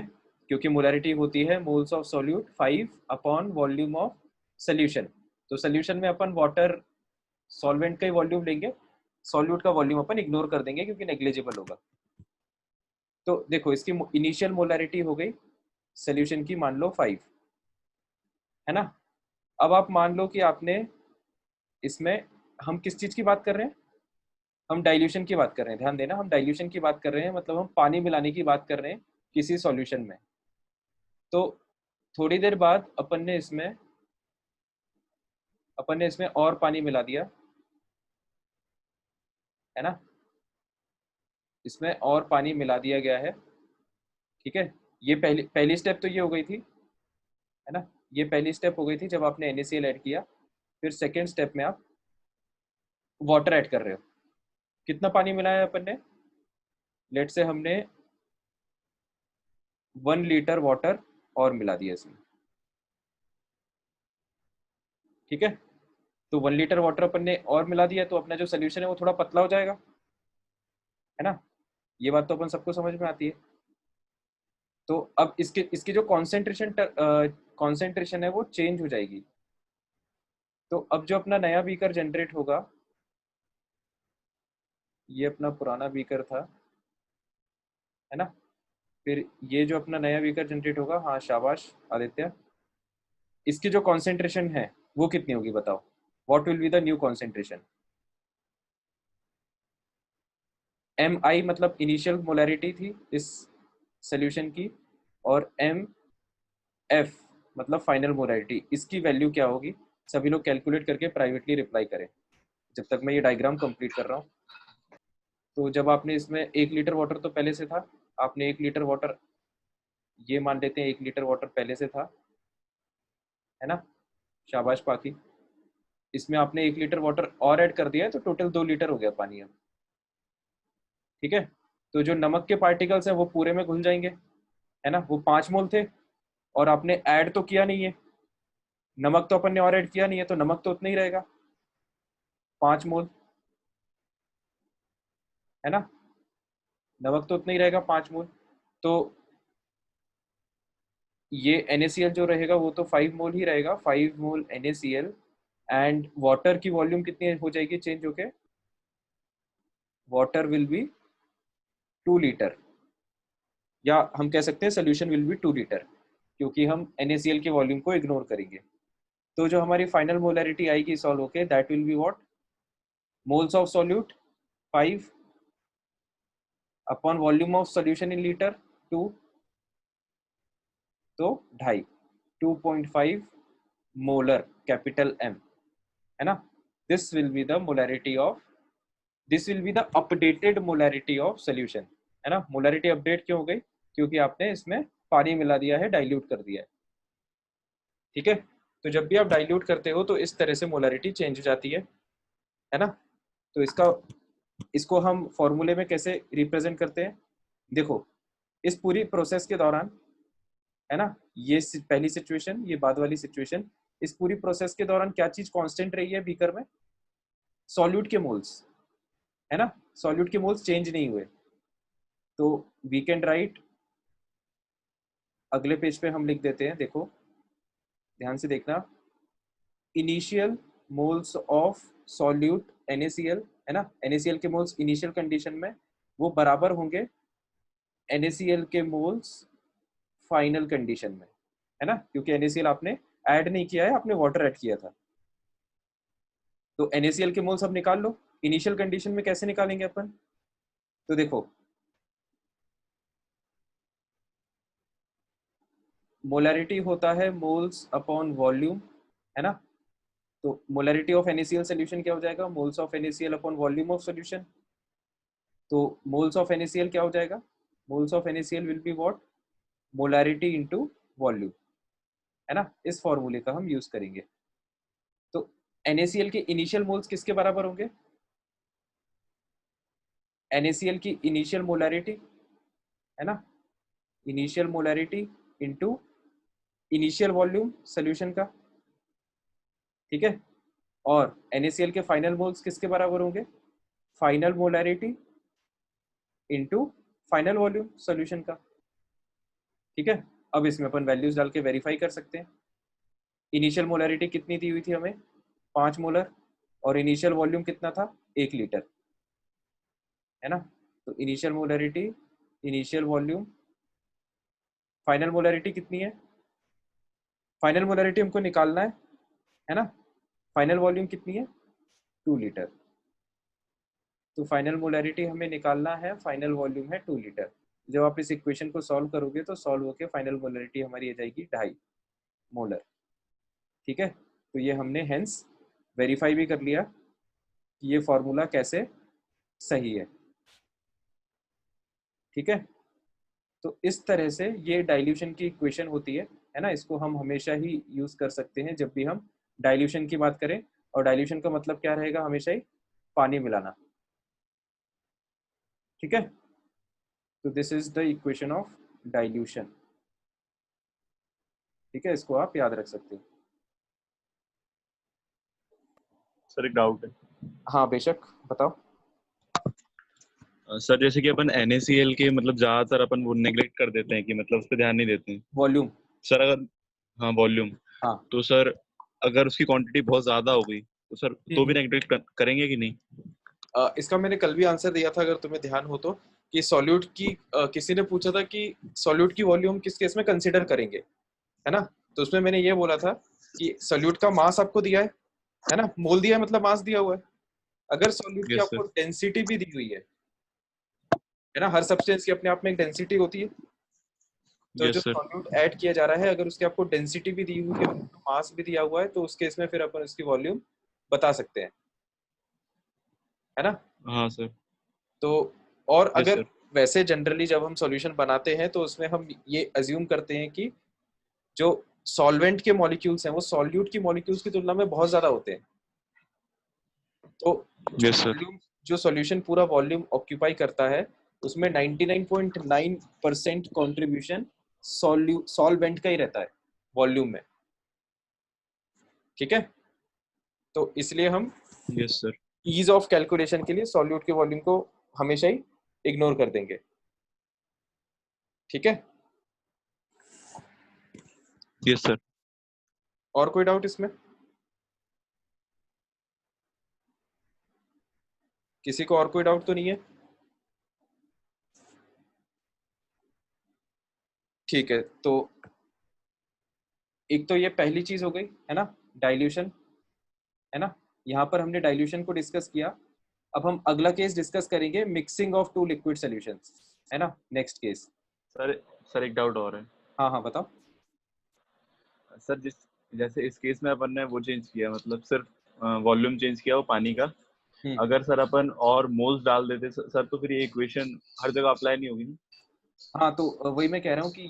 [SPEAKER 1] क्योंकि मोलैरिटी होती है moles of solute 5 upon volume of solution. तो सोल्यूशन में अपन वाटर सॉल्वेंट का ही वॉल्यूम लेंगे, सॉल्यूट का वॉल्यूम अपन इग्नोर कर देंगे क्योंकि नेग्लिजिबल होगा। तो देखो इसकी इनिशियल मोलैरिटी हो गई सोल्यूशन की, मान लो 5, है ना। अब आप मान लो कि आपने इसमें, हम किस चीज की बात कर रहे हैं, हम डाइल्यूशन की बात कर रहे हैं, ध्यान देना, हम डाइल्यूशन की बात कर रहे हैं, मतलब हम पानी मिलाने की बात कर रहे हैं किसी सॉल्यूशन में। तो थोड़ी देर बाद अपन ने इसमें और पानी मिला दिया, है ना, इसमें और पानी मिला दिया गया है। ठीक है, ये पहली पहली स्टेप तो ये हो गई थी, है ना, ये पहली स्टेप हो गई थी जब आपने NaCl ऐड किया। फिर सेकेंड स्टेप में आप वाटर ऐड कर रहे हो। कितना पानी मिलाया अपन ने, लेट से हमने 1 लीटर वाटर और मिला दिया इसमें। ठीक है, तो 1 लीटर वाटर अपन ने और मिला दिया तो अपना जो सोल्यूशन है वो थोड़ा पतला हो जाएगा, है ना। ये बात तो अपन सबको समझ में आती है। तो अब इसके इसकी जो कॉन्सेंट्रेशन है वो चेंज हो जाएगी। तो अब जो अपना नया बीकर जनरेट होगा, ये अपना पुराना बीकर था, है ना, फिर ये जो अपना नया बीकर जनरेट होगा, हाँ शाबाश आदित्य, इसकी जो कॉन्सेंट्रेशन है वो कितनी होगी बताओ, what will be the new concentration. Mi मतलब इनिशियल मोलैरिटी थी इस सोल्यूशन की, और Mf मतलब फाइनल मोलैरिटी, इसकी वैल्यू क्या होगी, सभी लोग कैलकुलेट करके प्राइवेटली रिप्लाई करें जब तक मैं ये डायग्राम कंप्लीट कर रहा हूँ। तो जब आपने इसमें 1 लीटर वाटर तो पहले से था, आपने 1 लीटर वाटर, ये मान लेते हैं 1 लीटर वाटर पहले से था, है ना, शाबाश पाकी। इसमें आपने 1 लीटर वाटर और ऐड कर दिया है तो टोटल 2 लीटर हो गया पानी अब। ठीक है, तो जो नमक के पार्टिकल्स हैं वो पूरे में घुल जाएंगे, है ना, वो 5 मोल थे, और आपने ऐड तो किया नहीं है नमक, तो अपन ने और ऐड किया नहीं है, तो नमक तो उतना ही रहेगा 5 मोल, है ना, नमक तो उतना ही रहेगा 5 मोल। तो ये NaCl जो रहेगा वो तो 5 मोल ही रहेगा, 5 मोल NaCl, एंड वाटर की वॉल्यूम कितनी हो जाएगी चेंज होके, वाटर विल बी 2 लीटर, या हम कह सकते हैं सोल्यूशन विल बी 2 लीटर, क्योंकि हम NaCl के वॉल्यूम को इग्नोर करेंगे। तो जो हमारी फाइनल मोलैरिटी आएगी सॉल्व होके, that will be what, moles of solute 5 upon volume of solution in litre 2, तो 2.5, 2.5 मोलर कैपिटल M, है ना। This will be the molarity of, this will be the updated molarity of solution, है ना। Molarity update क्यों हो गई, क्योंकि आपने इसमें पानी मिला दिया है, डाइल्यूट कर दिया है। ठीक है, तो जब भी आप डाइल्यूट करते हो तो इस तरह से मोलैरिटी चेंज हो जाती है ना। तो इसका इसको हम फॉर्मूले में कैसे रिप्रेजेंट करते हैं? देखो, इस पूरी प्रोसेस के दौरान, है ना, ये पहली सिचुएशन, ये बाद वाली सिचुएशन, इस पूरी प्रोसेस के दौरान क्या चीज कांस्टेंट रही है बीकर में? सॉल्यूट के मोल्स, है ना, सॉल्यूट के मोल्स चेंज नहीं हुए। तो वी कैन राइट, अगले पेज पे हम लिख देते हैं, देखो ध्यान से देखना, initial moles of solute NaCl, है ना, NaCl के मोल्स इनिशियल कंडीशन में वो बराबर होंगे NaCl के मोल्स फाइनल कंडीशन में, है ना, क्योंकि NaCl आपने ऐड नहीं किया है, आपने वाटर ऐड किया था। तो NaCl के मोल्स अब निकाल लो। इनिशियल कंडीशन में कैसे निकालेंगे अपन? तो देखो, मोलैरिटी होता है मोल्स अपॉन वॉल्यूम, है ना। तो मोलैरिटी ऑफ NaCl सोल्यूशन क्या हो जाएगा? Moles of NaCl upon volume of solution. तो मोल्स ऑफ NaCl क्या हो जाएगा? Moles of NaCl will be what? Molarity into volume, है ना। इस फॉर्मूले का हम यूज करेंगे। तो NaCl के इनिशियल मोल्स किसके बराबर होंगे? NaCl की इनिशियल मोलैरिटी, है ना, initial molarity into initial volume solution का, ठीक है। और NaCl के फाइनल मोल्स किसके बराबर होंगे? Final molarity into final volume solution का, ठीक है। अब इसमें अपन वैल्यूज डाल के वेरीफाई कर सकते हैं। इनिशियल मोलैरिटी कितनी दी हुई थी हमें? 5 मोलर, और इनिशियल वॉल्यूम कितना था? 1 लीटर, है ना। तो initial molarity, initial volume, final molarity कितनी है? फाइनल मोलैरिटी हमको निकालना है ना। फाइनल वॉल्यूम कितनी है? 2 लीटर। तो फाइनल मोलैरिटी हमें निकालना है, फाइनल वॉल्यूम है 2 लीटर। जब आप इस इक्वेशन को सॉल्व करोगे तो सॉल्व होके फाइनल मोलैरिटी हमारी आ जाएगी 2.5 मोलर, ठीक है। तो ये हमने हेंस वेरीफाई भी कर लिया कि ये फॉर्मूला कैसे सही है, ठीक है। तो इस तरह से ये डाइल्यूशन की इक्वेशन होती है ना। इसको हम हमेशा ही यूज कर सकते हैं जब भी हम डाइल्यूशन की बात करें। और डाइल्यूशन का मतलब क्या रहेगा? हमेशा ही पानी मिलाना, ठीक है। तो this is the equation of dilution, ठीक है, इसको आप याद रख सकते हो।
[SPEAKER 2] सर एक डाउट है।
[SPEAKER 1] हाँ बेशक, बताओ।
[SPEAKER 2] सर जैसे कि अपन NaCl के मतलब ज्यादातर अपन वो नेग्लेक्ट कर देते हैं कि मतलब उस पर ध्यान नहीं देते हैं
[SPEAKER 1] वॉल्यूम।
[SPEAKER 2] सर। अगर हाँ वॉल्यूम,
[SPEAKER 1] हाँ।
[SPEAKER 2] तो सर अगर उसकी क्वांटिटी बहुत ज्यादा हो गई तो सर तो भी
[SPEAKER 1] हम्म।
[SPEAKER 2] नेग्लेक्ट करेंगे कि नहीं?
[SPEAKER 1] इसका मैंने कल भी आंसर दिया था, अगर तुम्हें ध्यान हो तो, कि सॉल्यूट की किसी ने पूछा था कि सॉल्यूट की वॉल्यूम किस केस में कंसीडर करेंगे, है ना। तो उसमें मैंने ये बोला था कि सॉल्यूट का मास आपको दिया है ना, मोल दिया है मतलब मास दिया हुआ है। अगर सॉल्यूट की
[SPEAKER 2] यस
[SPEAKER 1] आपको
[SPEAKER 2] सर।
[SPEAKER 1] डेंसिटी भी दी हुई है ना, हर सब्सटेंस की अपने आप में एक डेंसिटी होती है। तो जो
[SPEAKER 2] यस सर।
[SPEAKER 1] सॉल्यूट ऐड किया जा रहा है, अगर उसकी आपको डेंसिटी भी दी हुई है, मास भी दिया हुआ है, तो उस केस में फिर अपन उसकी वॉल्यूम बता सकते हैं, है ना।
[SPEAKER 2] हाँ सर।
[SPEAKER 1] तो और
[SPEAKER 2] यस
[SPEAKER 1] अगर
[SPEAKER 2] सर।
[SPEAKER 1] वैसे जनरली जब हम सॉल्यूशन बनाते हैं तो उसमें हम ये अज्यूम करते हैं कि जो सॉल्वेंट के मॉलिक्यूल्स हैं वो सॉल्यूट की मॉलिक्यूल्स की तुलना में बहुत ज्यादा होते हैं। तो जो
[SPEAKER 2] यस सर।
[SPEAKER 1] वॉल्यूम, जो सॉल्यूशन पूरा वॉल्यूम ऑक्यूपाई करता है, उसमें 99.9% कंट्रीब्यूशन सॉल्वेंट का ही रहता है वॉल्यूम में, ठीक है। तो इसलिए हम
[SPEAKER 2] yes sir.
[SPEAKER 1] Ease of calculation के लिए सॉल्यूट के वॉल्यूम को हमेशा ही इग्नोर कर देंगे, ठीक है।
[SPEAKER 2] Yes sir.
[SPEAKER 1] और कोई डाउट इसमें? किसी को और कोई डाउट तो नहीं है? ठीक है। तो एक तो ये पहली चीज हो गई, है ना, डाइल्यूशन, है ना। यहाँ पर हमने डाइल्यूशन को डिस्कस किया। अब हम अगला केस डिस्कस करेंगे, mixing of two liquid solutions, है ना, नेक्स्ट केस।
[SPEAKER 2] सर सर एक डाउट और है।
[SPEAKER 1] हाँ हाँ बताओ।
[SPEAKER 2] सर जिस जैसे इस केस में अपन ने वो चेंज किया, मतलब सिर्फ वॉल्यूम चेंज किया वो पानी का।
[SPEAKER 1] हम्म।
[SPEAKER 2] अगर सर अपन और मोल्स डाल देते सर तो फिर ये इक्वेशन हर जगह अप्लाई नहीं होगी ना?
[SPEAKER 1] हाँ तो वही मैं कह रहा हूँ कि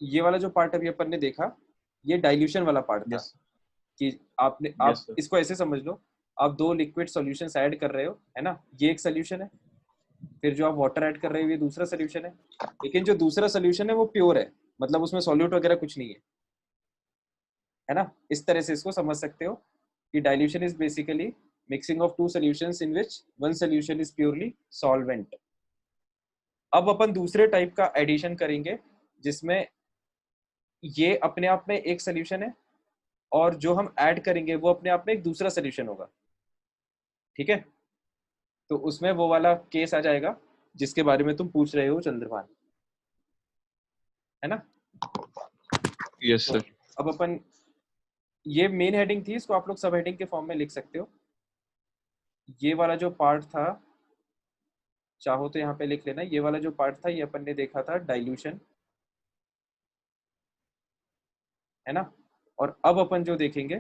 [SPEAKER 1] ये वाला जो पार्ट अभी अपन ने देखा, ये डाइल्यूशन वाला पार्ट था।
[SPEAKER 2] यस।
[SPEAKER 1] कि आपने,
[SPEAKER 2] यस
[SPEAKER 1] आप
[SPEAKER 2] सर।
[SPEAKER 1] इसको ऐसे समझ लो आप दो लिक्विड सॉल्यूशंस ऐड कर रहे हो, है ना, ये एक सोल्यूशन है। फिर जो आप वाटर ऐड कर रहे हो ये दूसरा सोल्यूशन है। लेकिन जो दूसरा सोल्यूशन है वो प्योर है, मतलब उसमें सॉल्यूट वगैरह कुछ नहीं है ना। इस तरह से इसको समझ सकते हो कि dilution is basically mixing of two solutions in which one solution is purely solvent. अब अपन दूसरे टाइप का एडिशन करेंगे जिसमें ये अपने आप में एक सोल्यूशन है और जो हम ऐड करेंगे वो अपने आप में एक दूसरा सोल्यूशन होगा। ठीक है, तो उसमें वो वाला केस आ जाएगा जिसके बारे में तुम पूछ रहे हो चंद्रभान, है ना।
[SPEAKER 2] यस
[SPEAKER 1] तो
[SPEAKER 2] सर।
[SPEAKER 1] अब अपन, ये मेन हेडिंग थी, इसको आप लोग सब हेडिंग के फॉर्म में लिख सकते हो। ये वाला जो पार्ट था, चाहो तो यहाँ पे लिख लेना, ये वाला जो पार्ट था ये अपन ने देखा था डाइल्यूशन, है ना। और अब अपन जो देखेंगे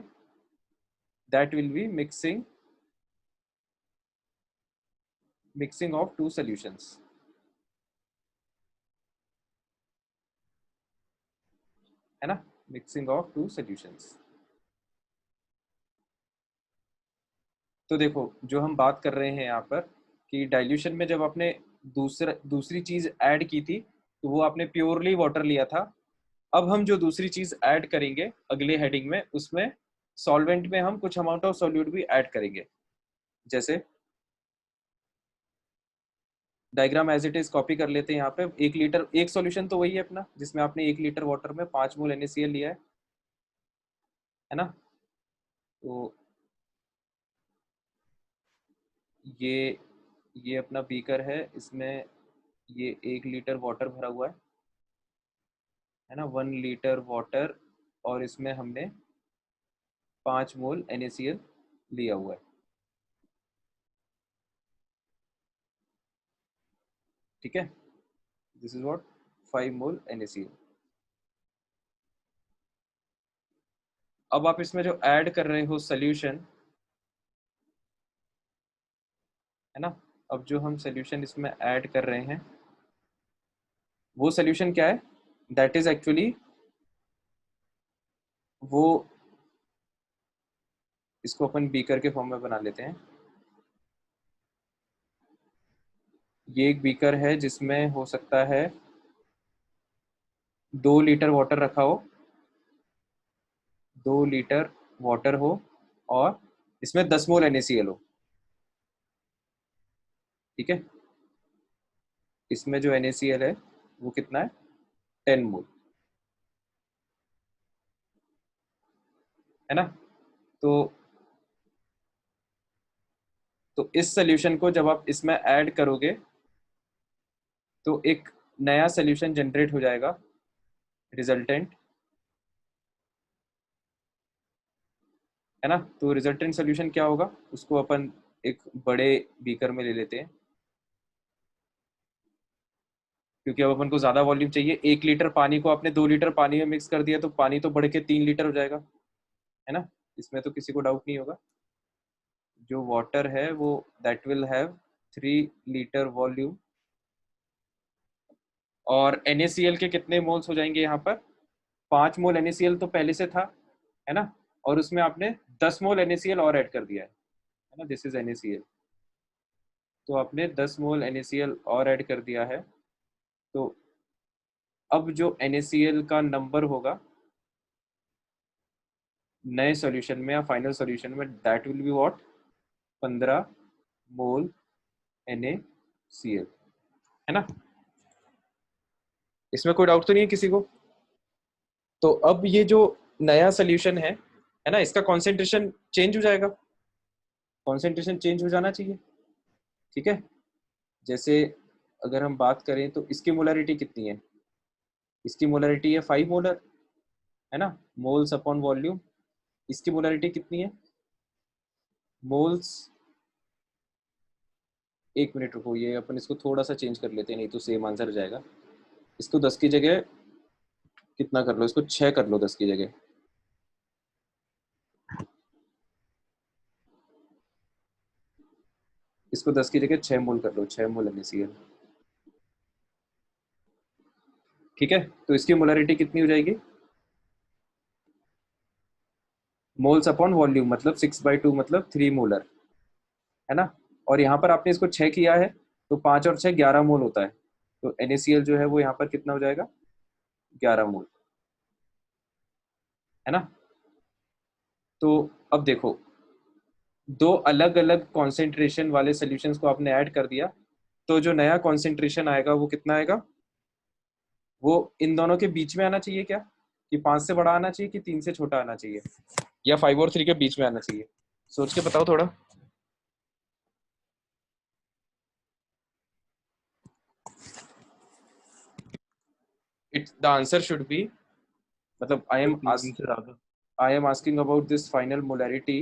[SPEAKER 1] that will be mixing of two solutions, है ना, मिक्सिंग ऑफ टू सॉल्यूशंस। तो देखो जो हम बात कर रहे हैं यहाँ पर कि डाइल्यूशन में जब आपने दूसरी चीज ऐड की थी तो वो आपने प्योरली वाटर लिया था। अब हम जो दूसरी चीज ऐड करेंगे अगले हेडिंग में, उसमें सॉल्वेंट में हम कुछ अमाउंट ऑफ सॉल्यूट भी ऐड करेंगे। जैसे diagram as it is copy कर लेते हैं। यहाँ पे 1 लीटर, एक सॉल्यूशन तो वही है अपना जिसमें आपने 1 लीटर वाटर में 5 मोल NaCl लिया है ना। तो ये ये अपना बीकर है, इसमें ये 1 लीटर वाटर भरा हुआ है ना, 1 लीटर वाटर, और इसमें हमने 5 मोल NaCl लिया हुआ है। ठीक है, this is what 5 mole NaCl। अब आप इसमें जो ऐड कर रहे हो सोल्यूशन, है ना, अब जो हम सोल्यूशन इसमें ऐड कर रहे हैं वो सोल्यूशन क्या है, दैट इज एक्चुअली वो, इसको अपन बीकर के फॉर्म में बना लेते हैं। ये एक बीकर है जिसमें हो सकता है 2 लीटर वाटर रखा हो, 2 लीटर वाटर हो, और इसमें 10 मोल NaCl हो। ठीक है, इसमें जो NaCl है वो कितना है, 10 मोल, है ना। तो इस सोल्यूशन को जब आप इसमें ऐड करोगे तो एक नया सोल्यूशन जनरेट हो जाएगा, रिजल्टेंट, है ना। तो रिजल्टेंट सोल्यूशन क्या होगा, उसको अपन एक बड़े बीकर में ले लेते हैं, क्योंकि अब अपन को ज्यादा वॉल्यूम चाहिए। 1 लीटर पानी को आपने 2 लीटर पानी में मिक्स कर दिया तो पानी तो बढ़ के 3 लीटर हो जाएगा, है ना। इसमें तो किसी को डाउट नहीं होगा। जो वाटर है वो that will have 3 litre volume, और NaCl के कितने मोल्स हो जाएंगे यहाँ पर, 5 मोल NaCl तो पहले से था, है ना, और उसमें आपने 10 मोल NaCl और ऐड कर दिया है ना, दिस इज NaCl। तो आपने 10 मोल NaCl और ऐड कर दिया है। तो अब जो NaCl का नंबर होगा नए सॉल्यूशन में या फाइनल सॉल्यूशन में, that will be what, 15 mole NaCl, है ना। इसमें कोई डाउट तो नहीं है किसी को। तो अब ये जो नया सोल्यूशन है ना, इसका कॉन्सेंट्रेशन चेंज हो जाएगा, कॉन्सेंट्रेशन चेंज हो जाना चाहिए। ठीक है, जैसे अगर हम बात करें तो इसकी मोलरिटी कितनी है, इसकी मोलरिटी है 5 मोलर, है ना, मोल्स अपॉन वॉल्यूम। इसकी मोलरिटी कितनी है, मोल्स, 1 मिनट रुको, ये अपन इसको थोड़ा सा चेंज कर लेते हैं नहीं तो सेम आंसर हो जाएगा। इसको 10 की जगह कितना कर लो, इसको 6 कर लो 10 की जगह। इसको 10 की जगह 6 मोल कर लो, 6 मोल NaCl। ठीक है, तो इसकी मोलरिटी कितनी हो जाएगी, मोल्स अपॉन वॉल्यूम मतलब 6/2 मतलब 3 मोलर, है ना। और यहाँ पर आपने इसको 6 किया है, तो 5 और 6 11 मोल होता है। तो NaCl जो है वो यहाँ पर कितना हो जाएगा, 11 मोल, है ना। तो अब देखो, दो अलग अलग कॉन्सेंट्रेशन वाले सॉल्यूशंस को आपने ऐड कर दिया, तो जो नया कॉन्सेंट्रेशन आएगा वो कितना आएगा, वो इन दोनों के बीच में आना चाहिए क्या, कि 5 से बड़ा आना चाहिए कि 3 से छोटा आना चाहिए, या 5 और 3 के बीच में आना चाहिए, सोच के बताओ थोड़ा। It the answer should be, मतलब
[SPEAKER 2] तो 3 से ज्यादा।
[SPEAKER 1] I am asking about this final molarity.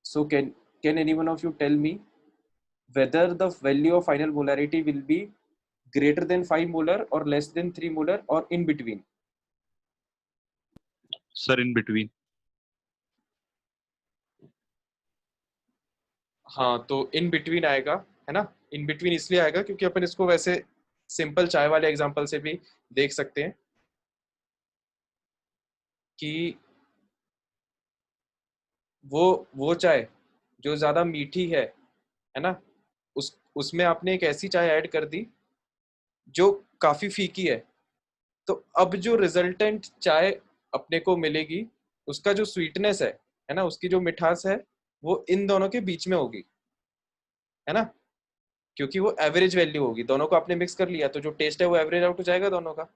[SPEAKER 1] So can any one of you tell me whether the value of final molarity will be greater than 5 molar or less than 3 molar or in between?
[SPEAKER 2] Sir in between.
[SPEAKER 1] हाँ, तो in between आएगा, है ना। In between इसलिए आएगा क्योंकि अपन इसको वैसे सिंपल चाय वाले एग्जांपल से भी देख सकते हैं कि वो चाय जो ज्यादा मीठी है ना, उसमें आपने एक ऐसी चाय ऐड कर दी जो काफी फीकी है, तो अब जो रिजल्टेंट चाय अपने को मिलेगी, उसका जो स्वीटनेस है ना, उसकी जो मिठास है, वो इन दोनों के बीच में होगी, है ना। क्योंकि वो एवरेज वैल्यू होगी, दोनों को आपने मिक्स कर लिया, तो जो टेस्ट है वो एवरेज आउट हो जाएगा दोनों का,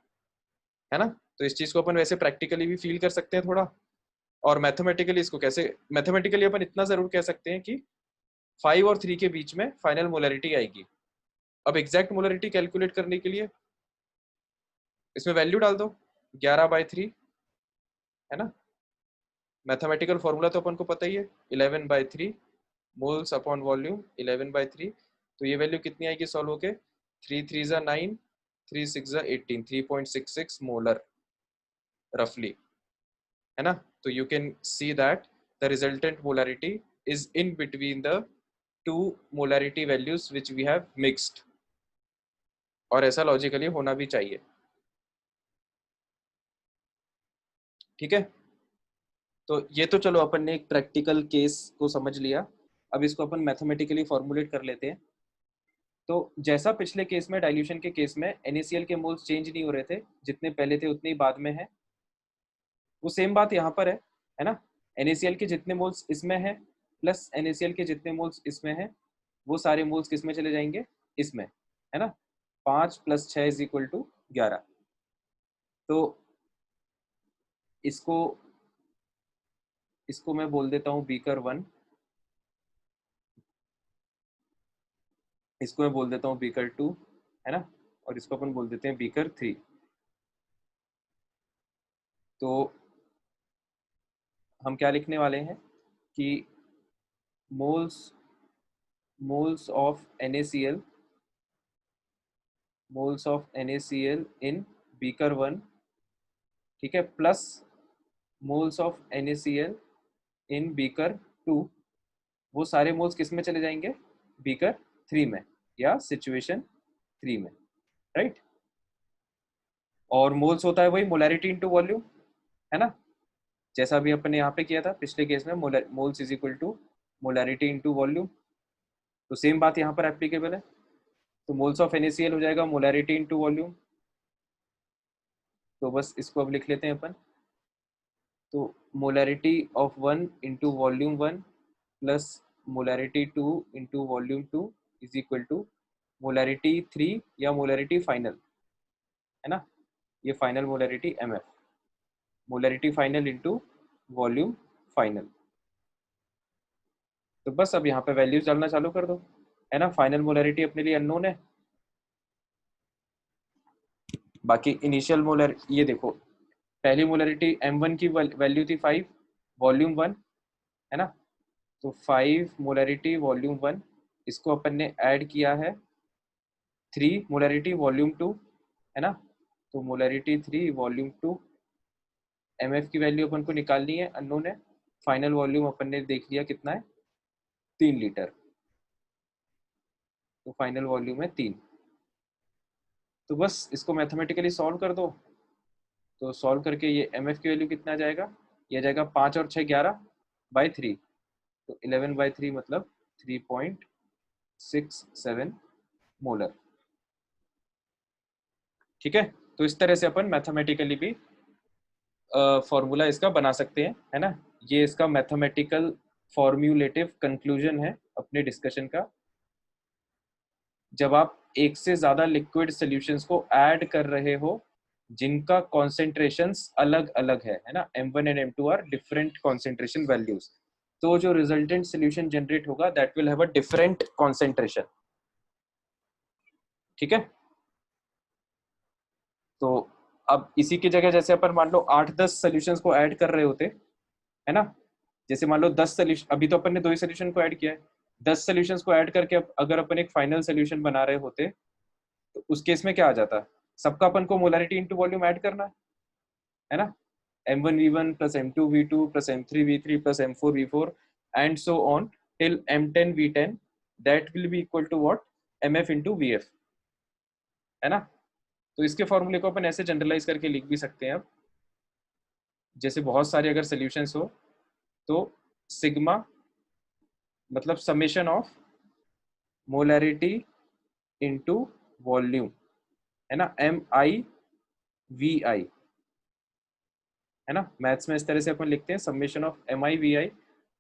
[SPEAKER 1] है ना। तो इस चीज को अपन वैसे प्रैक्टिकली भी फील कर सकते हैं थोड़ा, और मैथमेटिकली इसको कैसे, मैथमेटिकली अपन इतना जरूर कह सकते हैं कि 5 और 3 के बीच में फाइनल मोलरिटी आएगी। अब एग्जैक्ट मोलरिटी कैलकुलेट करने के लिए इसमें वैल्यू डाल दो, 11/3, है ना। मैथमेटिकल फॉर्मूला तो अपन को पता ही है, 11/3 मोल्स अपॉन वॉल्यूम, 11/3। तो ये वैल्यू कितनी आएगी सॉल्व होके, 3 3 9, 3 6 18, 3.66 मोलर रफली, है ना। तो you can see that the resultant molarity is in between the two molarity values which we have mixed, और ऐसा लॉजिकली होना भी चाहिए, ठीक है। तो ये तो चलो अपन ने एक प्रैक्टिकल केस को समझ लिया, अब इसको अपन मैथमेटिकली फॉर्मुलेट कर लेते हैं। तो जैसा पिछले केस में, डाइल्यूशन के केस में NaCl के मोल्स चेंज नहीं हो रहे थे, जितने पहले थे उतने ही बाद में है, वो सेम बात यहाँ पर है ना। NaCl के जितने मोल्स इसमें है प्लस NaCl के जितने मोल्स इसमें है, वो सारे मोल्स किस में चले जाएंगे, इसमें, है ना। 5 + 6 = 11। तो इसको इसको मैं बोल देता हूँ बीकर 1, इसको मैं बोल देता हूँ बीकर 2, है ना, और इसको अपन बोल देते हैं बीकर 3। तो हम क्या लिखने वाले हैं कि moles moles of NaCl, moles of NaCl in beaker 1, ठीक है, plus moles of NaCl in beaker 2, वो सारे मोल्स किस में चले जाएंगे, बीकर 3 में, या सिचुएशन 3 में, राइट। और मोल्स होता है वही मोलैरिटी इनटू वॉल्यूम, है ना, जैसा भी अपन ने यहाँ पे किया था पिछले केस में, मोल्स = मोलैरिटी इनटू वॉल्यूम। तो सेम बात यहाँ पर एप्लीकेबल है, तो मोल्स ऑफ NaCl हो जाएगा मोलैरिटी इनटू वॉल्यूम। तो बस इसको अब लिख लेते हैं अपन, तो molarity of 1 into volume 1 plus molarity 2 into volume 2 is equal to molarity 3 या मोलैरिटी फाइनल, है ना, ये final molarity MF, molarity final into volume final. तो बस अब यहाँ पे वैल्यूज डालना चालू कर दो, है ना। फाइनल मोलैरिटी अपने लिए अननोन है, बाकी इनिशियल मोलर, ये देखो, पहली मोलैरिटी M1 की वैल्यू थी 5 वॉल्यूम 1, है ना। तो 5 मोलैरिटी वॉल्यूम 1, इसको अपन ने ऐड किया है 3 मोलैरिटी वॉल्यूम 2, है ना। तो मोलैरिटी 3 वॉल्यूम 2, MF की वैल्यू अपन को निकालनी है, अननोन है। फाइनल वॉल्यूम अपन ने देख लिया कितना है, 3 लीटर, तो फाइनल वॉल्यूम है 3। तो बस इसको मैथमेटिकली सॉल्व कर दो, तो सॉल्व करके ये MF की वैल्यू कितना आ जाएगा, ये जाएगा 5 और 6 11/3, तो 11/3 मतलब 3.67 मोलर। ठीक है, तो इस तरह से अपन मैथमेटिकली भी फॉर्मूला इसका बना सकते हैं, है ना। ये इसका मैथमेटिकल फॉर्म्यूलेटिव कंक्लूजन है अपने डिस्कशन का। जब आप एक से ज्यादा लिक्विड सॉल्यूशंस को ऐड कर रहे हो जिनका कॉन्सेंट्रेशंस अलग अलग है ना, M1 and M2 are different concentration values, तो जो रिजल्टेंट सॉल्यूशन जनरेट होगा that will have a different concentration. ठीक है, तो अब इसी की जगह जैसे अपन मान लो 8-10 सॉल्यूशंस को ऐड कर रहे होते, है ना। जैसे मान लो 10 सोल्यूशन, अभी तो अपन ने 2 ही सोल्यूशन को ऐड किया है, 10 सोल्यूशंस को ऐड करके अगर अपन एक फाइनल सोल्यूशन बना रहे होते तो उस केस में क्या आ जाता, सबका अपन को मोलरिटी इंटू वॉल्यूम ऐड करना है ना। M1V1 plus M2V2 plus M3V3 plus M4V4 and so on till M10V10, that will be equal to what, MF into VF, है ना। तो इसके फॉर्मूले को अपन ऐसे जनरलाइज करके लिख भी सकते हैं अब, जैसे बहुत सारे अगर सोल्यूशंस हो तो सिग्मा मतलब summation of molarity into volume, है ना, MI/VI, है ना। मैथ्स में इस तरह से अपन लिखते हैं समेशन ऑफ MI/VI,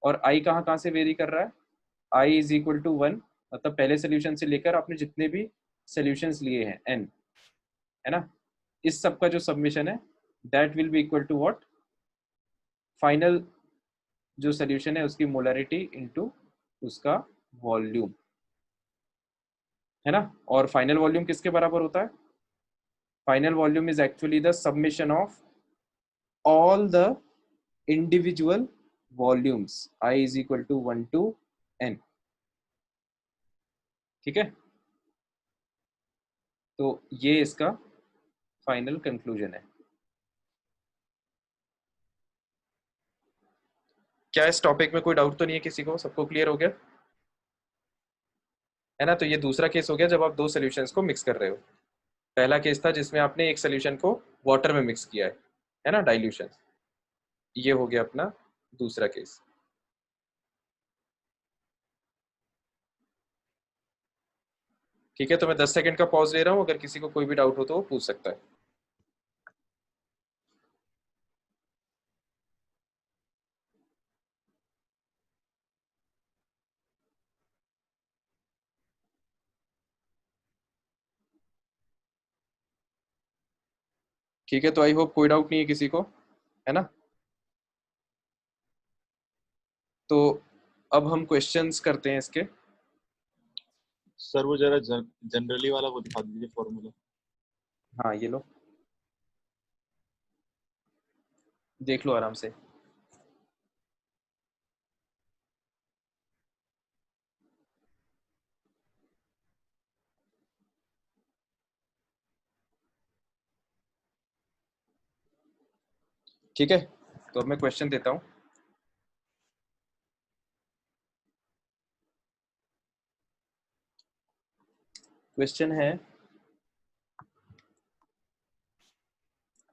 [SPEAKER 1] और I कहाँ से वेरी कर रहा है, I इज इक्वल टू 1, मतलब पहले सोल्यूशन से लेकर आपने जितने भी सोल्यूशंस लिए हैं N, है ना, इस सब का जो सबमिशन है that will be equal to what, final जो सोल्यूशन है उसकी मोलरिटी इनटू उसका वॉल्यूम, है ना। और फाइनल वॉल्यूम किसके बराबर होता है, final volume is actually the submission of all the individual volumes, I is equal to 1 to n। ठीक है, तो ये इसका फाइनल कंक्लूजन है। क्या इस टॉपिक में कोई डाउट तो नहीं है किसी को, सबको क्लियर हो गया, है ना। तो ये दूसरा केस हो गया जब आप दो सॉल्यूशंस को मिक्स कर रहे हो। पहला केस था जिसमें आपने एक सॉल्यूशन को वाटर में मिक्स किया है ना, डाइल्यूशन। ये हो गया अपना दूसरा केस। ठीक है, तो मैं 10 सेकंड का पॉज ले रहा हूँ, अगर किसी को कोई भी डाउट हो तो वो पूछ सकता है। ठीक है, तो आई होप कोई डाउट नहीं है किसी को, है ना। तो अब हम क्वेश्चंस करते हैं इसके।
[SPEAKER 2] सर वो जरा जनरली वाला वो दिखा दीजिए फॉर्मूला।
[SPEAKER 1] हाँ ये लो, देख लो आराम से। ठीक है, तो अब मैं क्वेश्चन देता हूँ। क्वेश्चन है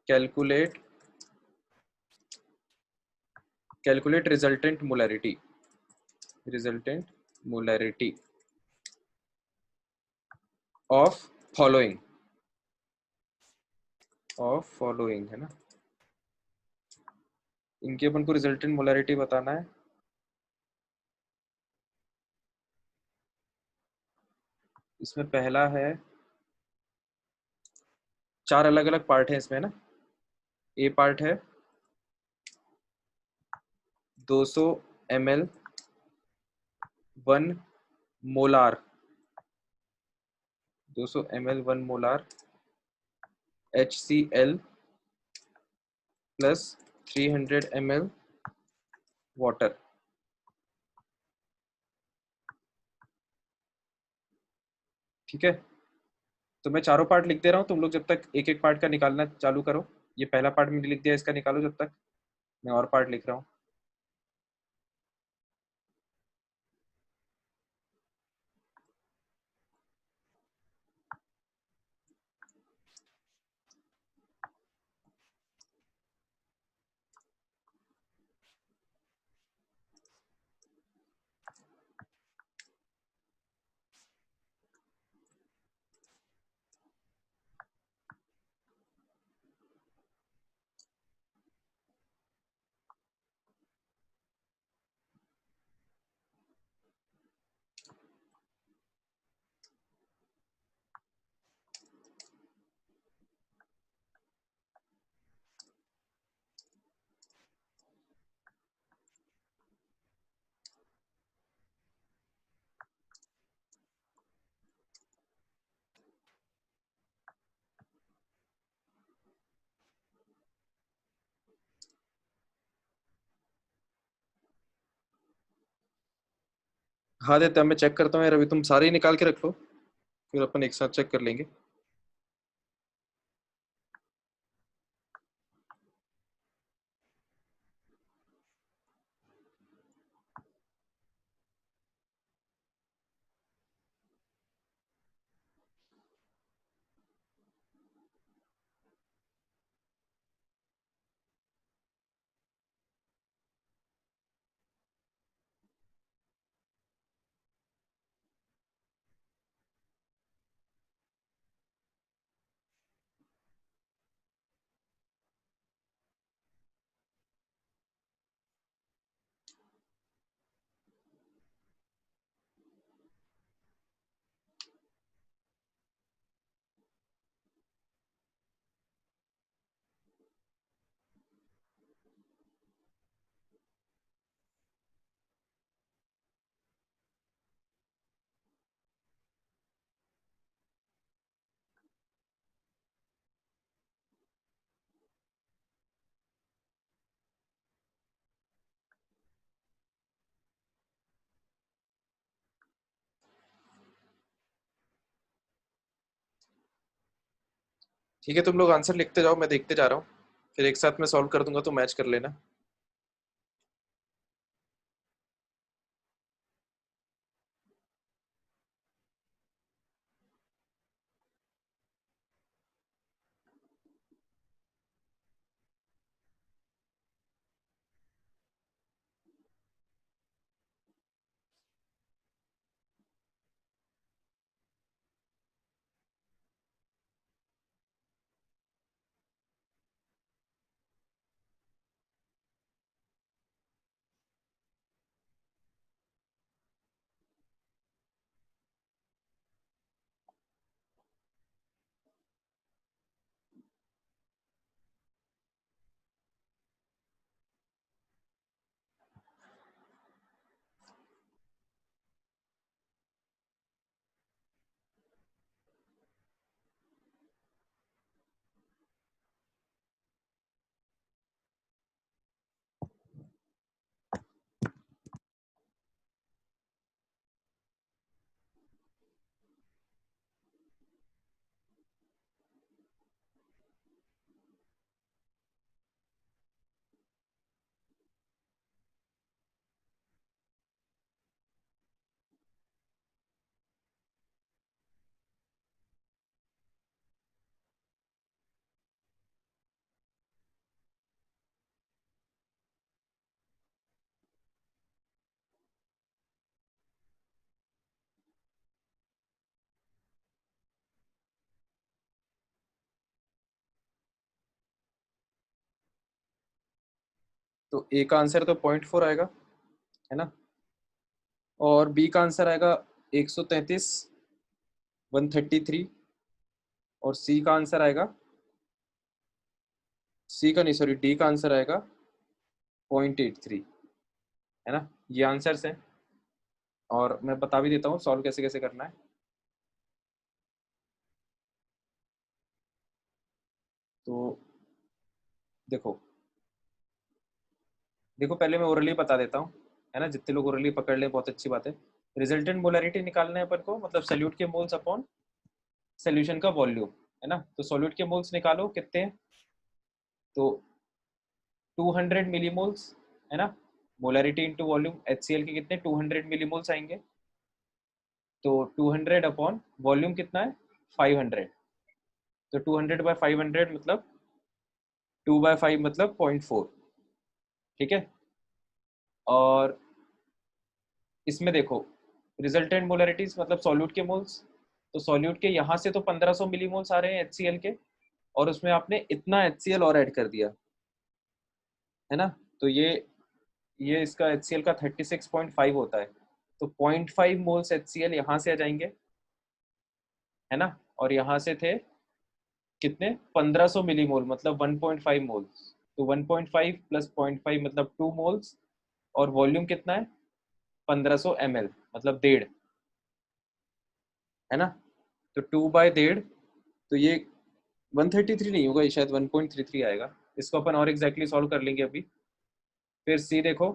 [SPEAKER 1] calculate calculate resultant molarity of following है ना। इनकी अपन को रिजल्टेंट मोलैरिटी बताना है। इसमें पहला है, चार अलग अलग पार्ट है इसमें ना। ए पार्ट है 200 ml 1 molar, 200 ml 1 molar HCl plus 300 ml water. ठीक है, तो मैं चारों पार्ट लिख दे रहा हूँ, तुम लोग जब तक एक एक पार्ट का निकालना चालू करो। ये पहला पार्ट मैंने लिख दिया, इसका निकालो जब तक मैं और पार्ट लिख रहा हूँ। हाँ देता मैं चेक करता हूँ यार, अभी तुम सारे ही निकाल के रख लो, फिर अपन एक साथ चेक कर लेंगे। ठीक है, तुम लोग आंसर लिखते जाओ, मैं देखते जा रहा हूँ, फिर एक साथ मैं सॉल्व कर दूंगा तो मैच कर लेना। तो ए का आंसर तो 0.4 आएगा, है ना, और बी का आंसर आएगा 133, 133, और सी का आंसर आएगा, सी का नहीं सॉरी डी का आंसर आएगा 0.83, है ना। ये आंसर्स हैं, और मैं बता भी देता हूँ सॉल्व कैसे कैसे करना है। तो देखो, देखो पहले मैं ओरली बता देता हूँ, है ना, जितने लोग ओरली पकड़ लें बहुत अच्छी बात है। रिजल्टेंट मोलरिटी निकालना है अपन को, मतलब सल्यूट के मोल्स अपॉन सोल्यूशन का वॉल्यूम, है ना। तो सॉल्यूट के मोल्स निकालो कितने हैं, तो 200 मिलीमोल्स, है ना। मोलरिटी इंटू वॉल्यूम, HCl के कितने 200 मिलीमोल्स आएंगे, तो 200 अपॉन वॉल्यूम कितना है 500, तो 200/500 मतलब 2/5 मतलब 0.4, ठीक है। और इसमें देखो रिजल्टेंट मोलरिटीज मतलब सॉल्यूट के मोल्स, तो सॉल्यूट के यहाँ से तो 1500 मिलीमोल्स आ रहे हैं HCl के, और उसमें आपने इतना HCl और ऐड कर दिया, है ना। तो ये इसका HCl का 36.5 होता है, तो 0.5 मोल्स HCl यहाँ से आ जाएंगे, है ना। और यहाँ से थे कितने 1500 मिलीमोल मतलब 1.5 मोल्स, तो 1.5 प्लस 0.5 मतलब 2 मोल्स, और वॉल्यूम कितना है 1500 ml मतलब 1.5, है ना। तो 2/1.5, तो ये 133 नहीं होगा, ये शायद 1.33 आएगा। इसको अपन और एग्जैक्टली सॉल्व कर लेंगे अभी। फिर सी देखो,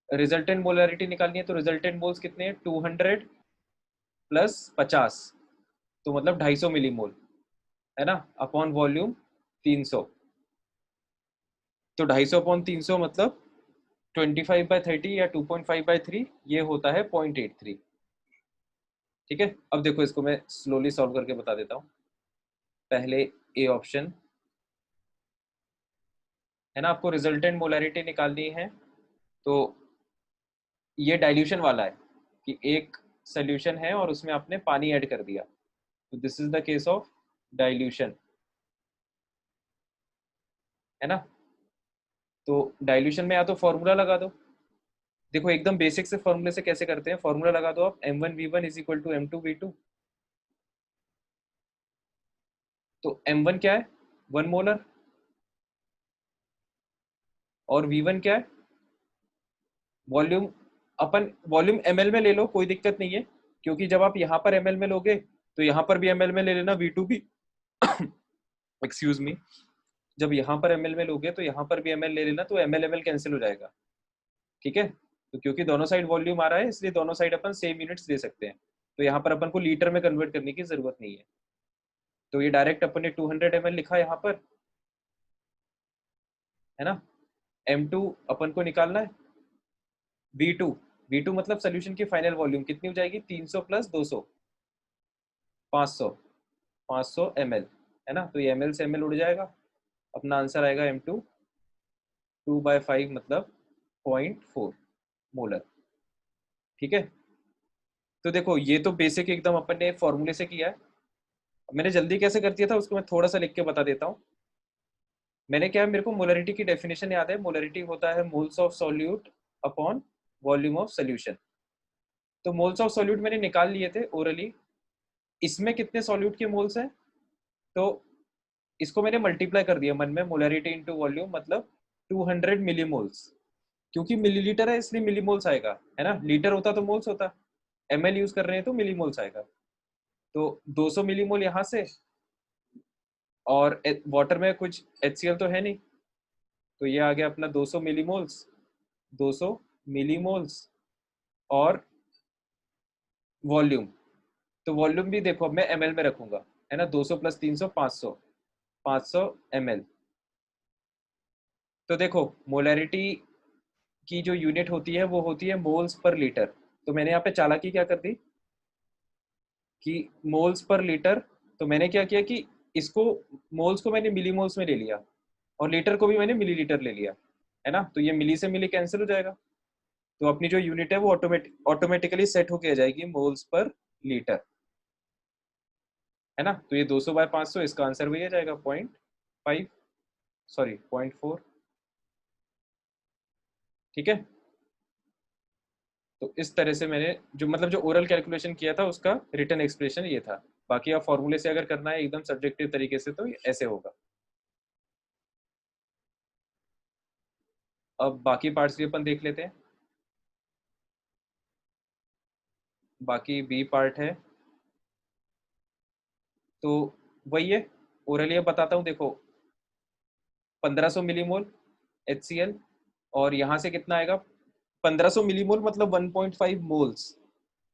[SPEAKER 1] रिजल्टेंट मोलरिटी निकालनी है तो रिजल्टेंट मोल्स कितने हैं, 200 प्लस 50, तो मतलब 250 मिलीमोल, है ना, अपॉन वॉल्यूम 300। तो 250 अपॉन 300 मतलब 25/30 या 2.5/3, ये होता है 0.83। ठीक है, अब देखो इसको मैं स्लोली सॉल्व करके बता देता हूँ। पहले ए ऑप्शन, है ना, आपको रिजल्टेंट मोलैरिटी निकालनी है, तो ये डाइल्यूशन वाला है कि एक सोल्यूशन है और उसमें आपने पानी ऐड कर दिया, तो this is the case of dilution, है ना। तो डाइल्यूशन में या तो फॉर्मूला लगा दो, देखो एकदम बेसिक से फॉर्मूले से कैसे करते हैं, फॉर्मूला लगा दो आप, M1V1 is equal to M2V2। तो M1 क्या है, 1 मोलर, और V1 क्या है, वॉल्यूम। अपन वॉल्यूम ml में ले लो, कोई दिक्कत नहीं है, क्योंकि जब आप यहाँ पर ml में लोगे तो यहाँ पर भी ml में ले लेना V2 भी। एक्सक्यूज मी, जब यहाँ पर ml में लोगे तो यहाँ पर भी ml ले लेना, तो ml ml कैंसिल हो जाएगा। ठीक है, तो क्योंकि दोनों साइड वॉल्यूम आ रहा है इसलिए दोनों साइड अपन सेम यूनिट्स दे सकते हैं, तो यहाँ पर अपन को लीटर में कन्वर्ट करने की जरूरत नहीं है। तो ये डायरेक्ट अपन ने 200 ml लिखा यहाँ पर, है ना। M2 अपन को निकालना है, V2, V2 मतलब सोल्यूशन की फाइनल वॉल्यूम कितनी हो जाएगी, 300 प्लस 200, 500, 500 ml, है ना। तो ये ml से ml उड़ जाएगा, अपना आंसर आएगा M2 2/5 मतलब 0.4 मोलर। ठीक है, तो देखो ये तो बेसिक एकदम अपन ने फॉर्मूले से किया है। मैंने जल्दी कैसे कर दिया था उसको मैं थोड़ा सा लिख के बता देता हूँ। मैंने क्या है, मेरे को मोलरिटी की डेफिनेशन याद है, मोलरिटी होता है moles of solute upon volume of solution. तो मोल्स ऑफ सॉल्यूट मैंने निकाल लिए थे ओरली, इसमें कितने सॉल्यूट के मोल्स हैं, तो इसको मैंने मल्टीप्लाई कर दिया मन में, मोलरिटी इंटू वॉल्यूम मतलब 200 मिलीमोल्स, क्योंकि मिलीलीटर है इसलिए मिलीमोल्स आएगा, है ना, लीटर होता तो मोल्स होता, ml यूज कर रहे हैं तो मिलीमोल्स आएगा। तो 200 मिलीमोल यहाँ से, और वाटर में कुछ HCl तो है नहीं, तो ये आ गया अपना 200 मिलीमोल्स, 200 मिलीमोल्स, और वॉल्यूम, तो वॉल्यूम भी देखो अब मैं ml में रखूंगा, है ना, 200 प्लस 300 500, 500 ml। तो देखो मोलैरिटी की जो यूनिट होती है वो होती है मोल्स पर लीटर, तो मैंने यहाँ पे चालाकी क्या कर दी कि मोल्स पर लीटर, तो मैंने क्या किया कि इसको मोल्स को मैंने मिलीमोल्स में ले लिया और लीटर को भी मैंने मिलीलीटर ले लिया, है ना, तो ये मिली से मिली कैंसिल हो जाएगा, तो अपनी जो यूनिट है वो ऑटोमेटिकली सेट होके आ जाएगी मोल्स पर लीटर, है ना। तो ये 200/500, इसका आंसर वही आ जाएगा 0.5, सॉरी 0.4। ठीक है, तो इस तरह से मैंने जो मतलब जो ओरल कैलकुलेशन किया था उसका रिटर्न एक्सप्रेशन ये था। बाकी आप फॉर्मूले से अगर करना है एकदम सब्जेक्टिव तरीके से तो ऐसे होगा। अब बाकी पार्ट्स भी अपन देख लेते हैं। बाकी बी पार्ट है, तो वही है, ओरली अब बताता हूँ, देखो 1500 मिलीमोल HCl, और यहाँ से कितना आएगा, 1500 मिलीमोल मतलब 1.5 मोल्स,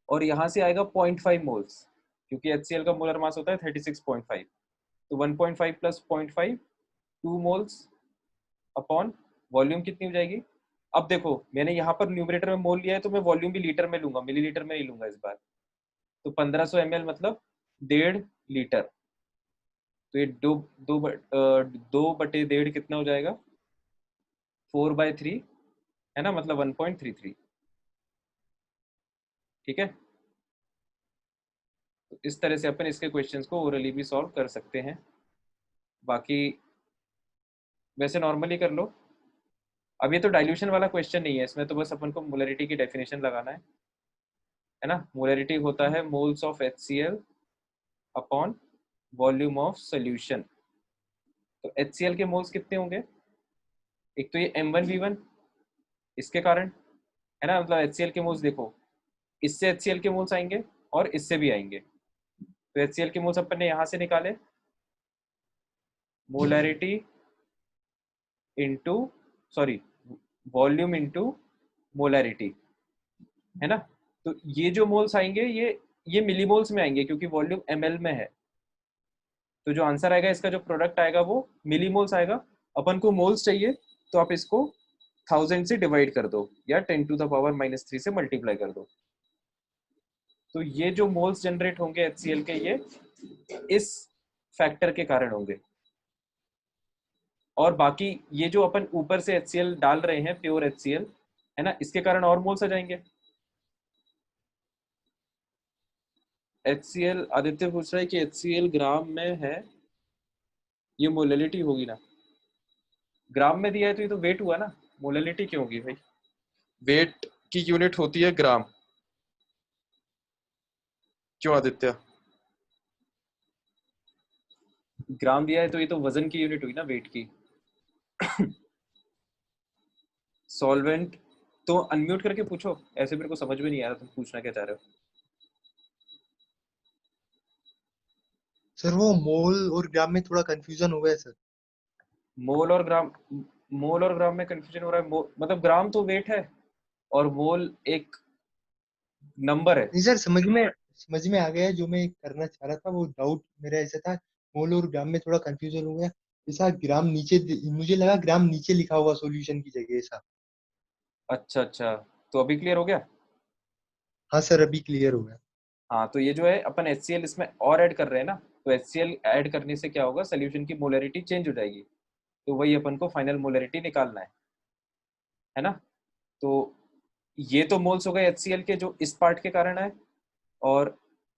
[SPEAKER 1] और यहाँ से आएगा 0.5 मोल्स, क्योंकि HCl का मोलर मास होता है 36.5, तो 1.5 प्लस 0.5 2 मोल्स अपॉन वॉल्यूम कितनी हो जाएगी। अब देखो मैंने यहाँ पर न्यूमरेटर में मोल लिया है तो मैं वॉल्यूम भी लीटर में लूंगा, मिलीलीटर में नहीं लूंगा इस बार। तो 1500 ml मतलब 1.5 लीटर, तो ये दो बटे डेढ़ कितना हो जाएगा, 4/3, है ना, मतलब 1.33। ठीक है, तो इस तरह से अपन इसके क्वेश्चंस को ओरली भी सॉल्व कर सकते हैं। बाकी वैसे नॉर्मली कर लो। अब ये तो डाइल्यूशन वाला क्वेश्चन नहीं है, इसमें तो बस अपन को मोलरिटी की डेफिनेशन लगाना है ना। मोलरिटी होता है moles of HCl upon volume of solution. तो HCl के मोल्स कितने होंगे, एक तो ये M1V1 इसके कारण, है ना, मतलब HCl के मोल्स देखो, इससे HCl के मोल्स आएंगे और इससे भी आएंगे, तो HCl के मोल्स अपन ने यहाँ से निकाले, molarity into, sorry volume into molarity, है ना। तो ये जो मोल्स आएंगे ये मिलीमोल्स में आएंगे क्योंकि वॉल्यूम ml में है। तो जो आंसर आएगा इसका जो प्रोडक्ट आएगा वो मिलीमोल्स आएगा। अपन को मोल्स चाहिए तो आप इसको 1000 से डिवाइड कर दो या 10⁻³ से मल्टीप्लाई कर दो। तो ये जो मोल्स जनरेट होंगे HCl के ये इस फैक्टर के कारण होंगे। और बाकी ये जो अपन ऊपर से HCl डाल रहे हैं प्योर HCl, है ना, इसके कारण और मोल्स आ जाएंगे। HCl, आदित्य पूछ रहा है कि HCl ग्राम में है, ये मोलैलिटी होगी ना। ग्राम में दिया है तो ये तो वेट हुआ ना, मोलैलिटी क्यों होगी भाई। वेट की यूनिट होती है ग्राम। क्यों आदित्य, ग्राम दिया है तो ये तो वजन की यूनिट हुई ना, वेट की। सॉल्वेंट तो अनम्यूट करके पूछो, ऐसे मेरे को समझ में नहीं आ रहा तुम पूछना क्या चाह रहे हो।
[SPEAKER 3] सर वो मोल और ग्राम में थोड़ा कंफ्यूजन हो गया सर।
[SPEAKER 1] मोल और ग्राम, मोल और ग्राम में कंफ्यूजन हो रहा है। मतलब ग्राम तो वेट है और मोल एक नंबर है।
[SPEAKER 3] नहीं सर, समझ में आ गया। जो मैं करना चाह रहा था वो डाउट मेरा ऐसा था, मोल और ग्राम में थोड़ा कंफ्यूजन हो गया। ऐसा ग्राम नीचे, मुझे लगा ग्राम नीचे लिखा हुआ सॉल्यूशन की जगह ऐसा।
[SPEAKER 1] अच्छा अच्छा, तो अभी क्लियर हो गया।
[SPEAKER 3] हाँ सर, अभी क्लियर हो गया।
[SPEAKER 1] हाँ, तो ये जो है अपन HCl इसमें और ऐड कर रहे हैं ना, तो HCl ऐड करने से क्या होगा, सोल्यूशन की मोलैरिटी चेंज हो जाएगी। तो वही अपन को फाइनल मोलैरिटी निकालना है ना। तो ये तो मोल्स हो गए HCl के जो इस पार्ट के कारण है। और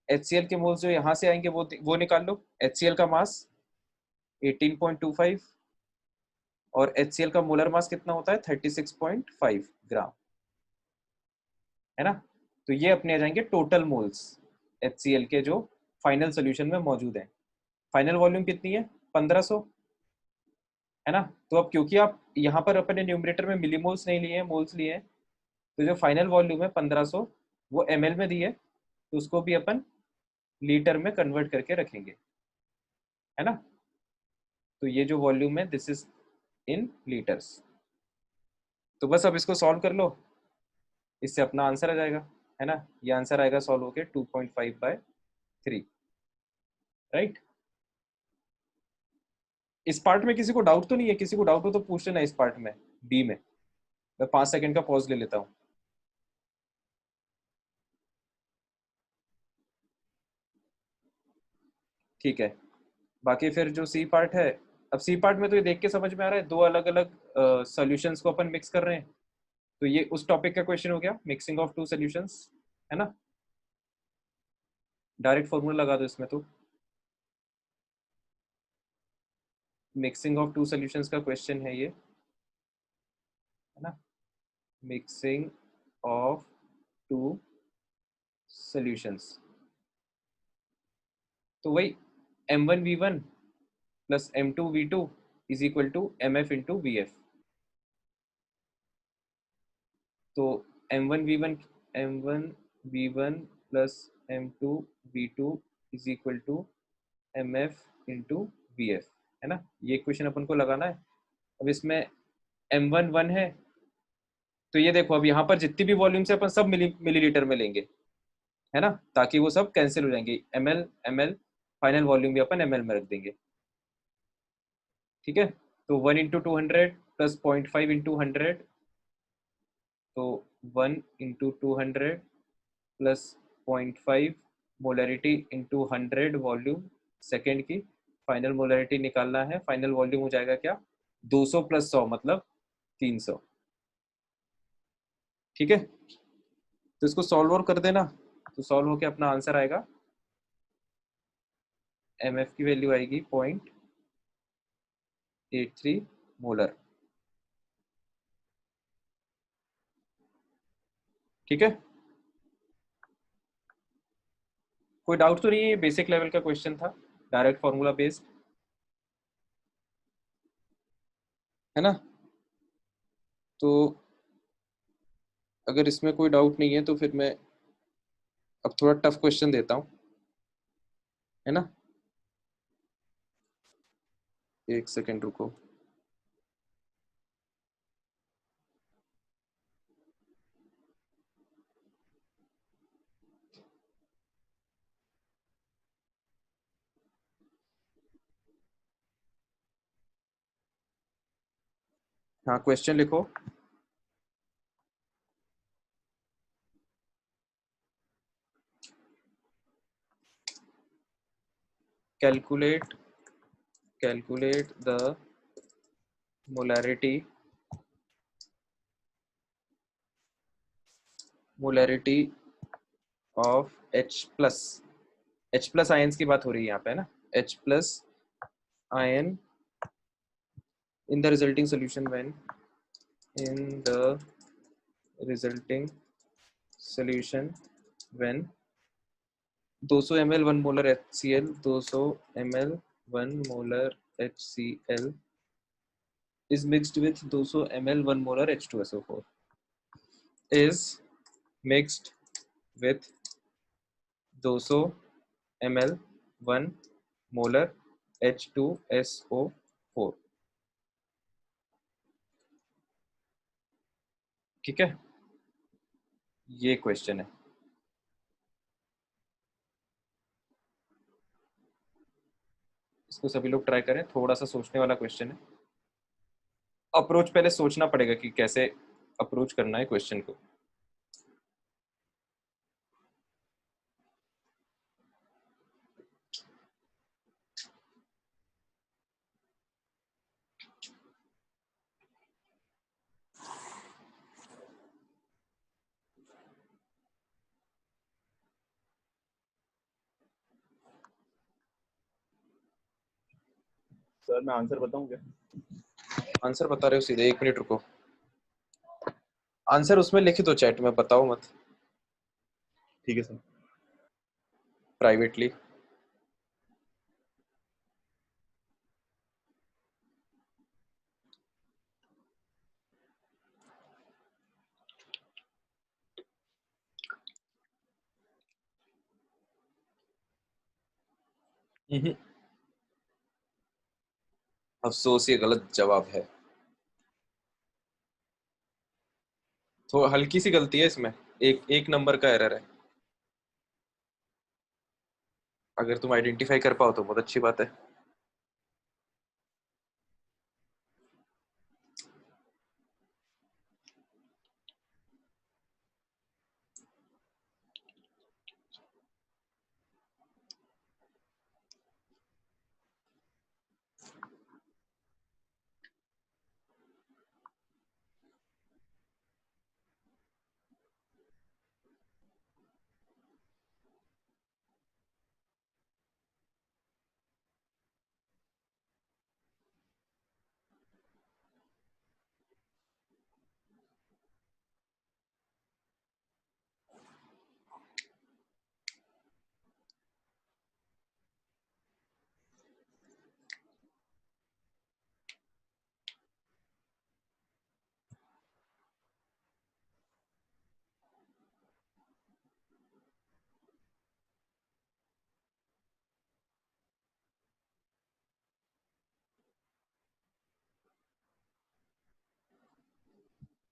[SPEAKER 1] HCl के मोल्स जो यहाँ से आएंगे वो निकाल लो। HCl का मास 18.25 और HCl का मोलर मास कितना होता है 36.5 ग्राम, है ना। तो ये अपने आ जाएंगे टोटल मोल्स HCl के जो फाइनल सोल्यूशन में मौजूद है। फाइनल वॉल्यूम कितनी है 1500, है ना। तो अब क्योंकि आप यहाँ पर अपने न्यूमरेटर में मिलीमोल्स नहीं लिए हैं, मोल्स लिए हैं, तो जो फाइनल वॉल्यूम है 1500 वो ml में दी है, तो उसको भी अपन लीटर में कन्वर्ट करके रखेंगे, है ना। तो ये जो वॉल्यूम है दिस इज इन लीटर्स। तो बस अब इसको सॉल्व कर लो, इससे अपना आंसर आ जाएगा, है ना। ये आंसर आएगा सॉल्व होके 2.5/3, राइट। इस पार्ट में किसी को डाउट तो नहीं है, किसी को डाउट हो तो पूछ लेना इस पार्ट में, बी में। मैं 5 सेकंड का पॉज ले लेता हूँ। ठीक है, बाकी फिर जो सी पार्ट है, अब सी पार्ट में तो ये देख के समझ में आ रहा है दो अलग अलग सॉल्यूशंस को अपन मिक्स कर रहे हैं। तो ये उस टॉपिक का क्वेश्चन हो गया, मिक्सिंग ऑफ टू सॉल्यूशंस, है ना। डायरेक्ट फॉर्मूला लगा दो इसमें, तो मिक्सिंग ऑफ टू सॉल्यूशंस का क्वेश्चन है ये, है ना। मिक्सिंग ऑफ टू सॉल्यूशंस, तो वही M1V1 plus M2V2 is equal to MF into VF। तो M1V1 plus M2V2 is equal to MF into VF, है ना। ये क्वेश्चन अपन को लगाना है। अब इसमें M1 1 है, तो ये देखो अब यहाँ पर जितनी भी वॉल्यूम से अपन सब मिलीलीटर में लेंगे, है ना, ताकि वो सब कैंसिल हो जाएंगे। ml फाइनल वॉल्यूम भी अपन ml में रख देंगे, ठीक है। तो 1 इंटू 200 प्लस 0.5 इंटू 100, तो 1 into 200 plus 0.5 molarity into 100 volume second की। फाइनल मोलैरिटी निकालना है, फाइनल वॉल्यूम हो जाएगा क्या 200 प्लस 100 मतलब 300, ठीक है। तो इसको सॉल्व कर देना, तो सॉल्व होके अपना आंसर आएगा, MF की वैल्यू आएगी 0.83 मोलर, ठीक है। कोई डाउट तो नहीं है, ये बेसिक लेवल का क्वेश्चन था, डायरेक्ट फॉर्मूला बेस्ड, है ना। तो अगर इसमें कोई डाउट नहीं है तो फिर मैं अब थोड़ा टफ क्वेश्चन देता हूँ, है ना। एक सेकेंड रुको। हाँ क्वेश्चन लिखो। Calculate the molarity of H plus ions की बात हो रही है यहाँ पे, है ना। H plus ion in the resulting solution when in the resulting solution when 200 ml 1 molar HCl 200 ml 1 molar HCl is mixed with 200 ml 1 molar H2SO4 is mixed with 200 ml 1 molar H2SO4। ठीक है, ये question है। इसको सभी लोग try करें, थोड़ा सा सोचने वाला क्वेश्चन है। अप्रोच पहले सोचना पड़ेगा कि कैसे अप्रोच करना है क्वेश्चन को।
[SPEAKER 2] सर मैं आंसर बताऊं क्या?
[SPEAKER 1] आंसर बता रहे हो सीधे? 1 मिनट रुको, आंसर उसमें लिख दो चैट में, बताओ मत
[SPEAKER 2] ठीक है सर।
[SPEAKER 1] प्राइवेटली। अफसोस, ये गलत जवाब है। तो हल्की सी गलती है इसमें, एक नंबर का एरर है। अगर तुम आइडेंटिफाई कर पाओ तो बहुत अच्छी बात है।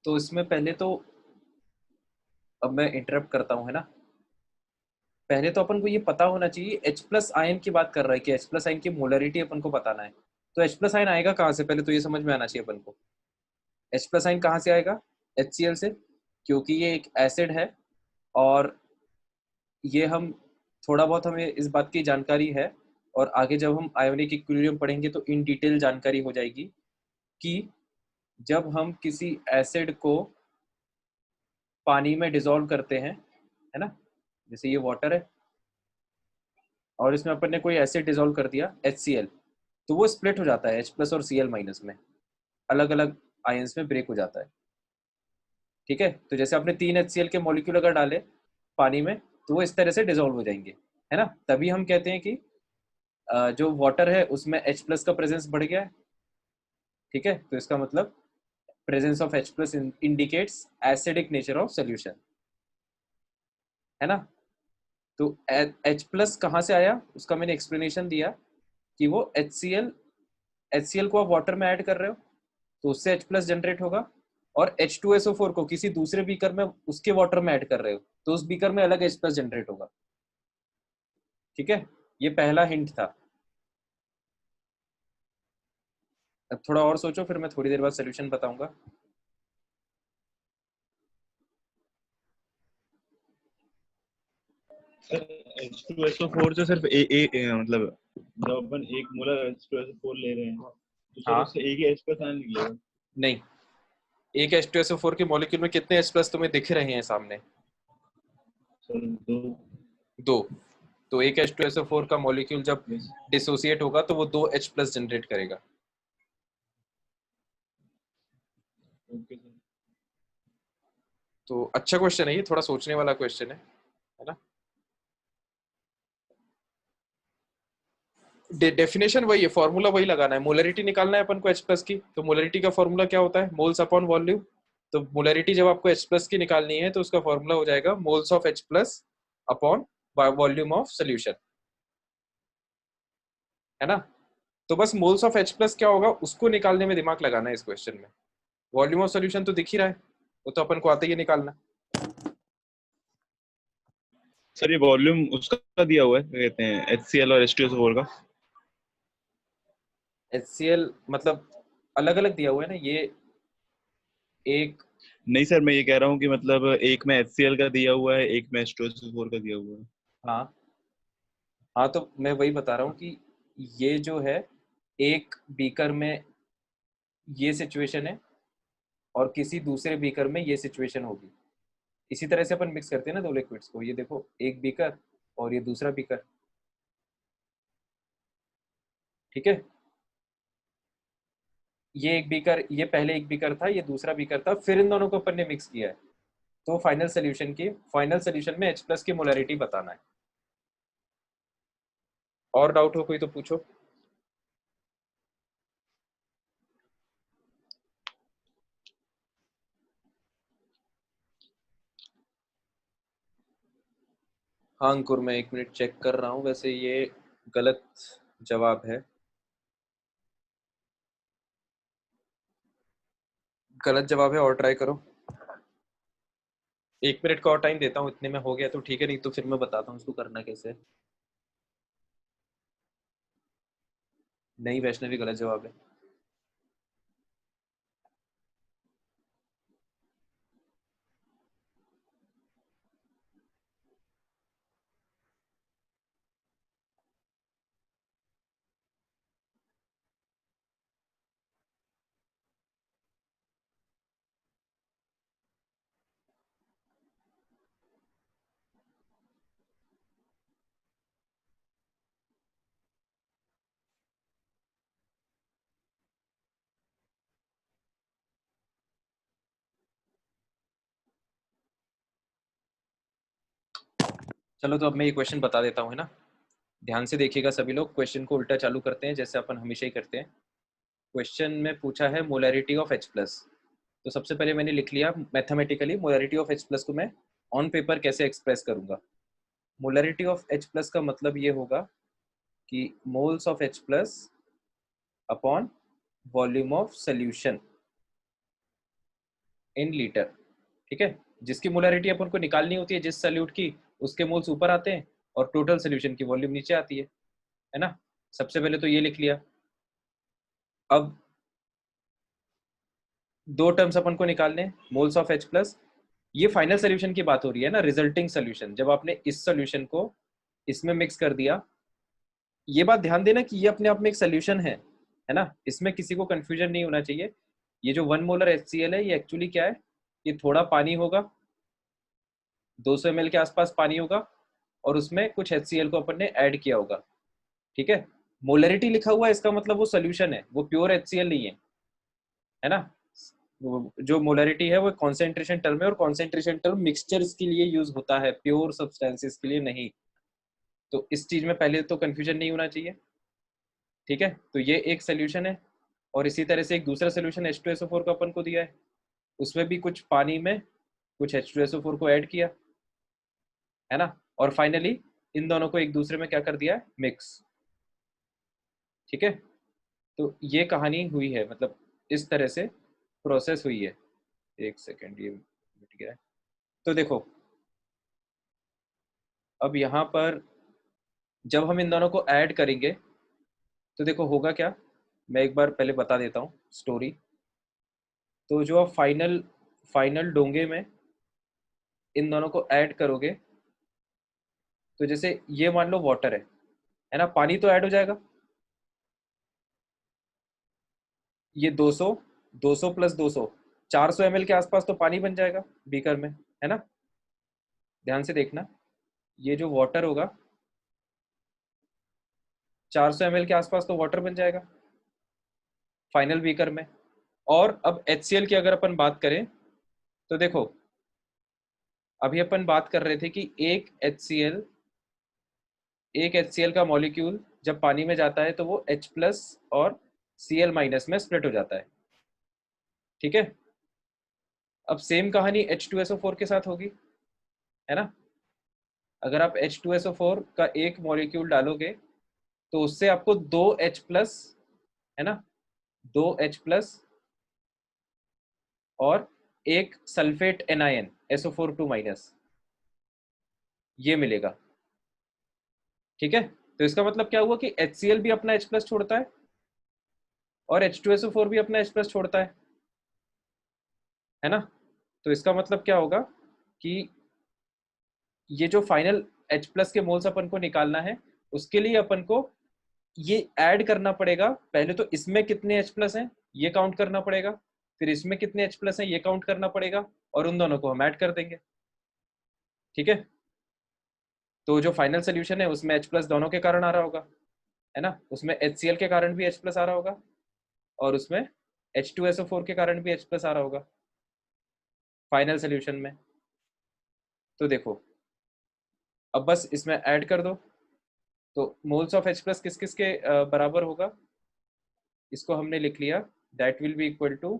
[SPEAKER 1] तो इसमें पहले तो, अब मैं इंटरप्ट करता हूँ, है ना। पहले तो अपन को ये पता होना चाहिए, H प्लस आयन की बात कर रहा है कि H प्लस आयन की मोलरिटी अपन को बताना है। तो H प्लस आयन आएगा कहाँ से, पहले तो ये समझ में आना चाहिए अपन को। H प्लस आयन कहाँ से आएगा? HCl से, क्योंकि ये एक एसिड है। और ये हम थोड़ा बहुत हमें इस बात की जानकारी है, और आगे जब हम आयोनिक इक्विलिब्रियम पढ़ेंगे तो इन डिटेल जानकारी हो जाएगी कि जब हम किसी एसिड को पानी में डिसॉल्व करते हैं, है ना, जैसे ये वाटर है और इसमें अपन ने कोई एसिड डिसॉल्व कर दिया HCl, तो वो स्प्लिट हो जाता है H प्लस और Cl माइनस में, अलग अलग आयंस में ब्रेक हो जाता है। ठीक है, तो जैसे आपने 3 HCl के मॉलिक्यूल अगर डाले पानी में तो वो इस तरह से डिसॉल्व हो जाएंगे, है ना। तभी हम कहते हैं कि जो वाटर है उसमें H प्लस का प्रेजेंस बढ़ गया है। ठीक है, तो इसका मतलब presence of H plus indicates acidic nature of solution, है ना। तो H प्लस कहाँ से आया उसका मैंने एक्सप्लेनेशन दिया कि वो HCl को आप वाटर में ऐड कर रहे हो तो उससे H प्लस जनरेट होगा, और H2SO4 को किसी दूसरे बीकर में उसके वाटर में ऐड कर रहे हो तो उस बीकर में अलग H प्लस जनरेट होगा। ठीक है, ये पहला हिंट था। अब थोड़ा और सोचो, फिर मैं थोड़ी देर बाद सोल्यूशन बताऊंगा।
[SPEAKER 2] सर H2SO4 जो सिर्फ मतलब जब अपन एक मोलर H2SO4 ले रहे हैं तो सर
[SPEAKER 1] हाँ,
[SPEAKER 2] उससे एक ही H प्लस आयन निकलेगा।
[SPEAKER 1] नहीं, एक H2SO4 के मॉलिक्यूल में कितने H प्लस तुम्हें दिख रहे हैं सामने?
[SPEAKER 2] सर दो।
[SPEAKER 1] दो। तो एक H2SO4 का मॉलिक्यूल जब
[SPEAKER 2] यस।
[SPEAKER 1] डिसोसिएट होगा तो वो दो H प्लस जनरेट करेगा।
[SPEAKER 2] Okay sir.
[SPEAKER 1] तो अच्छा क्वेश्चन है ये, थोड़ा सोचने वाला क्वेश्चन है ना। डेफिनेशन वही है, फॉर्मूला वही लगाना है, मोलरिटी निकालना है अपन को H प्लस की। तो मोलरिटी का फॉर्मूला क्या होता है? Moles upon volume. तो मोलरिटी जब आपको H प्लस की निकालनी है तो उसका फॉर्मूला हो जाएगा moles of H plus upon volume of solution, है ना। तो बस मोल्स ऑफ H प्लस क्या होगा उसको निकालने में दिमाग लगाना है इस क्वेश्चन में। वॉल्यूम ऑफ सोल्यूशन तो दिख ही रहा है, वो तो अपन को आता ही है निकालना।
[SPEAKER 2] सर ये वॉल्यूम उसका दिया हुआ है, क्या कहते हैं, HCl और H2SO4 का।
[SPEAKER 1] HCl मतलब अलग अलग दिया हुआ है ना ये एक।
[SPEAKER 2] नहीं सर, मैं ये कह रहा हूँ कि मतलब एक में HCl का दिया हुआ है, एक में H2SO4 का दिया हुआ है।
[SPEAKER 1] हाँ हाँ, तो मैं वही बता रहा हूँ कि ये जो है एक बीकर में ये सिचुएशन है और किसी दूसरे बीकर में ये सिचुएशन होगी। इसी तरह से अपन मिक्स करते हैं ना दो लिक्विड्स को। ये देखो, एक बीकर और ये दूसरा बीकर, ठीक है। ये एक बीकर, ये पहले एक बीकर था, ये दूसरा बीकर था, फिर इन दोनों को अपन ने मिक्स किया है। तो फाइनल सोल्यूशन में H प्लस की मोलरिटी बताना है। और डाउट हो कोई तो पूछो। हाँ अंकुर, मैं एक मिनट चेक कर रहा हूँ, वैसे ये गलत जवाब है। गलत जवाब है, और ट्राई करो। एक मिनट का और टाइम देता हूँ, इतने में हो गया तो ठीक है, नहीं तो फिर मैं बताता हूँ इसको करना कैसे है। नहीं वैष्णवी, गलत जवाब है। चलो तो अब मैं ये क्वेश्चन बता देता हूँ, है ना। ध्यान से देखिएगा सभी लोग, क्वेश्चन को उल्टा चालू करते हैं जैसे अपन हमेशा ही करते हैं। क्वेश्चन में पूछा है मोलरिटी ऑफ H प्लस। तो सबसे पहले मैंने लिख लिया mathematically molarity of H plus को मैं ऑन पेपर कैसे एक्सप्रेस करूंगा। मोलरिटी ऑफ H प्लस का मतलब ये होगा कि moles of H plus upon volume of solution in litre, ठीक है। जिसकी मोलरिटी अपन को निकालनी होती है जिस सॉल्यूट की, उसके मोल्स ऊपर आते हैं और टोटल सोल्यूशन की वॉल्यूम नीचे आती है ना। सबसे पहले तो ये लिख लिया। अब दो टर्म्स अपन को निकालने, मोल्स ऑफ H प्लस, ये फाइनल सोल्यूशन की बात हो रही है ना, रिजल्टिंग सोल्यूशन। जब आपने इस सोल्यूशन को इसमें मिक्स कर दिया, ये बात ध्यान देना कि ये अपने आप में एक सोल्यूशन है ना, इसमें किसी को कंफ्यूजन नहीं होना चाहिए। ये जो 1 मोलर HCl है ये एक्चुअली क्या है, ये थोड़ा पानी होगा, 200 ml के आसपास पानी होगा, और उसमें कुछ HCl को अपन ने ऐड किया होगा, ठीक है। मोलरिटी लिखा हुआ है इसका मतलब वो सोल्यूशन है, वो प्योर HCl नहीं है ना। जो मोलरिटी है वो कॉन्सेंट्रेशन टर्म है, और कॉन्सेंट्रेशन टर्म मिक्सचर्स के लिए यूज होता है, प्योर सब्सटेंसेस के लिए नहीं। तो इस चीज में पहले तो कंफ्यूजन नहीं होना चाहिए, ठीक है। तो ये एक सोल्यूशन है, और इसी तरह से एक दूसरा सोल्यूशन H2SO4 का अपन को दिया है, उसमें भी कुछ पानी में कुछ H2SO4 को ऐड किया, है ना। और फाइनली इन दोनों को एक दूसरे में क्या कर दिया है, मिक्स, ठीक है। तो ये कहानी हुई है, मतलब इस तरह से प्रोसेस हुई है। एक सेकेंड, ये मिट गया है। तो देखो, अब यहाँ पर जब हम इन दोनों को ऐड करेंगे तो देखो होगा क्या, मैं एक बार पहले बता देता हूँ स्टोरी। तो जो आप फाइनल फाइनल डोंगे में इन दोनों को ऐड करोगे, तो जैसे ये मान लो वाटर है ना, पानी तो ऐड हो जाएगा। ये 200 200 प्लस 200 400 ml के आसपास तो पानी बन जाएगा बीकर में, है ना। ध्यान से देखना, ये जो वाटर होगा 400 ml के आसपास तो वाटर बन जाएगा फाइनल बीकर में। और अब HCl की अगर अपन बात करें तो देखो, अभी अपन बात कर रहे थे कि एक HCl का मॉलिक्यूल जब पानी में जाता है तो वो H प्लस और Cl माइनस में स्प्लिट हो जाता है, ठीक है। अब सेम कहानी H2SO4 के साथ होगी, है ना। अगर आप H2SO4 का एक मॉलिक्यूल डालोगे तो उससे आपको 2H प्लस, है ना, 2H प्लस और एक सल्फेट एनायन SO4 2 माइनस, ये मिलेगा, ठीक है। तो इसका मतलब क्या हुआ कि HCl भी अपना H प्लस छोड़ता है और H2SO4 भी अपना H प्लस छोड़ता है ना। तो इसका मतलब क्या होगा कि ये जो फाइनल H प्लस के मोल्स अपन को निकालना है, उसके लिए अपन को ये ऐड करना पड़ेगा। पहले तो इसमें कितने H प्लस हैं ये काउंट करना पड़ेगा, फिर इसमें कितने H प्लस हैं ये काउंट करना पड़ेगा, और उन दोनों को हम ऐड कर देंगे, ठीक है। तो जो फाइनल सोल्यूशन है उसमें H प्लस दोनों के कारण आ रहा होगा, है ना, उसमें HCl के कारण भी H प्लस आ रहा होगा और उसमें H2SO4 के कारण भी H प्लस आ रहा होगा फाइनल सोल्यूशन में। तो देखो, अब बस इसमें ऐड कर दो। तो मोल्स ऑफ H प्लस किस किस के बराबर होगा, इसको हमने लिख लिया, that will be equal two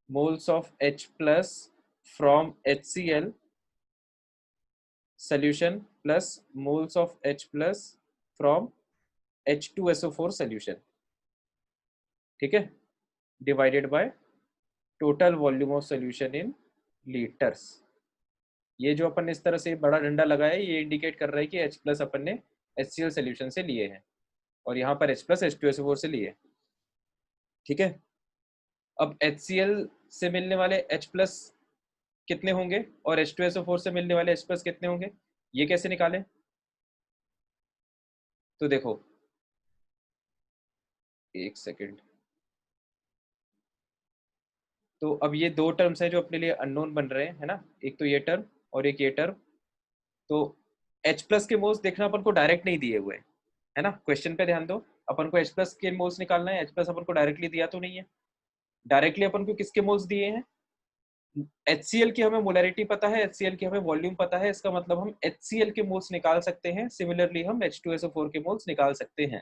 [SPEAKER 1] moles of H plus from HCl solution plus moles of H plus from H2SO4 solution, ठीक है, divided by total volume of solution in litres. ये जो अपन इस तरह से बड़ा डंडा लगाया है ये इंडिकेट कर रहा है कि H प्लस अपन ने HCl सोल्यूशन से लिए हैं और यहाँ पर H प्लस H2SO4 से लिए, ठीक है। अब HCl से मिलने वाले H प्लस कितने होंगे और H2SO4 से मिलने वाले H प्लस कितने होंगे, ये कैसे निकालें। तो देखो एक सेकेंड, तो अब ये दो टर्म्स हैं जो अपने लिए अननोन बन रहे हैं, है ना, एक तो ये टर्म और एक ये टर्म। तो H प्लस के मोल्स देखना अपन को डायरेक्ट नहीं दिए हुए, है ना, क्वेश्चन पे ध्यान दो। अपन को H प्लस के मोल्स निकालना है, H प्लस अपन को डायरेक्टली दिया तो नहीं है। डायरेक्टली अपन को किसके मोल्स दिए हैं, HCl की हमें मोलैरिटी पता है, HCl की हमें वॉल्यूम पता है, इसका मतलब हम HCl के मोल्स निकाल सकते हैं। सिमिलरली हम H2SO4 के मोल्स निकाल सकते हैं,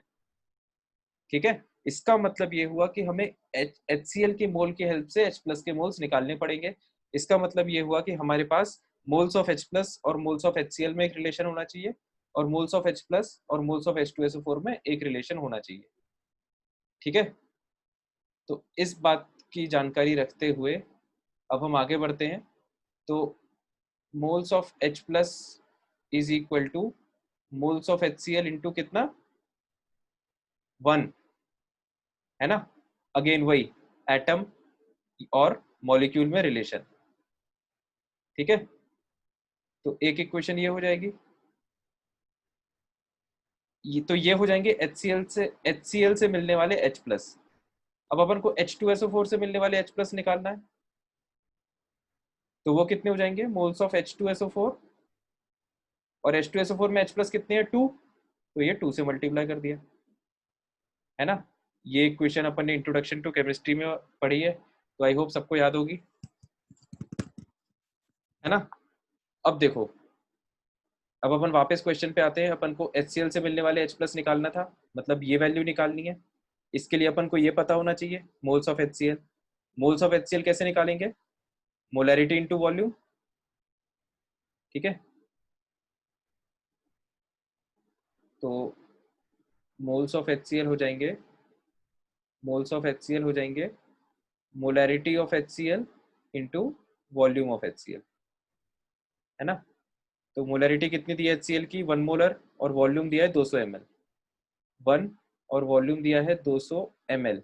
[SPEAKER 1] ठीक है। इसका मतलब ये हुआ कि हमें HCl के मोल की हेल्प से H प्लस के मोल्स निकालने पड़ेंगे। इसका मतलब ये हुआ कि हमारे पास मोल्स ऑफ H प्लस और मोल्स ऑफ HCl में एक रिलेशन होना चाहिए और मोल्स ऑफ H प्लस और मोल्स ऑफ H2SO4 में एक रिलेशन होना चाहिए, ठीक है। तो इस बात की जानकारी रखते हुए अब हम आगे बढ़ते हैं। तो moles of H plus is equal two moles of HCl into कितना 1, है ना। अगेन वही एटम और मॉलिक्यूल में रिलेशन, ठीक है। तो एक इक्वेशन ये हो जाएगी, ये हो जाएंगे HCl से मिलने वाले H प्लस। अब अपन को H2SO4 से मिलने वाले H प्लस निकालना है, तो वो कितने हो जाएंगे, मोल्स ऑफ H2SO4 और H2SO4 में H प्लस कितने हैं 2, तो ये 2 से मल्टीप्लाई कर दिया, है ना। ये इक्वेशन अपन ने इंट्रोडक्शन टू केमिस्ट्री में पढ़ी है, तो आई होप सबको याद होगी, है ना। अब देखो, अब अपन वापस क्वेश्चन पे आते हैं। अपन को HCl से मिलने वाले H प्लस निकालना था, मतलब ये वैल्यू निकालनी है। इसके लिए अपन को ये पता होना चाहिए moles of HCl। Moles of HCl कैसे निकालेंगे, मोलैरिटी इनटू वॉल्यूम, ठीक है। तो मोल्स ऑफ HCl हो जाएंगे, मोल्स ऑफ HCl हो जाएंगे molarity of HCl into volume of HCl, है ना। तो मोलैरिटी कितनी दी है HCl की, 1 मोलर, और वॉल्यूम दिया है 200 ml। 1 और वॉल्यूम दिया है 200 ml।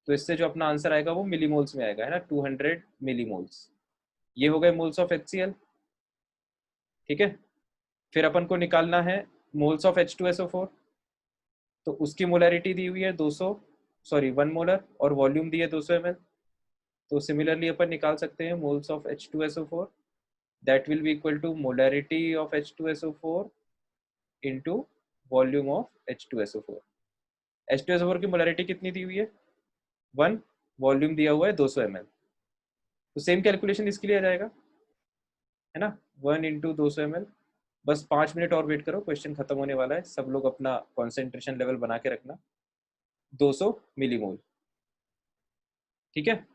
[SPEAKER 1] तो इससे जो अपना आंसर आएगा वो मिलीमोल्स में आएगा, है ना, 200 मिलीमोल्स। ये हो गए मोल्स ऑफ HCl। ठीक है, फिर अपन को निकालना है मोल्स ऑफ H2SO4। तो उसकी मोलैरिटी दी हुई है 200, सॉरी 1 मोलर, और वॉल्यूम दी है 200 ml। तो सिमिलरली अपन निकाल सकते हैं moles of H2SO4, that will be equal to molarity of H2SO4 into volume of H2SO4। H2SO4 की मोलैरिटी कितनी दी हुई है? 1, वॉल्यूम दिया हुआ है 200 ml। तो सेम कैलकुलेशन इसके लिए आ जाएगा, है ना, 1 इंटू 200 ml। बस 5 मिनट और वेट करो, क्वेश्चन खत्म होने वाला है। सब लोग अपना कॉन्सेंट्रेशन लेवल बना के रखना, 200 मिलीमोल। ठीक है,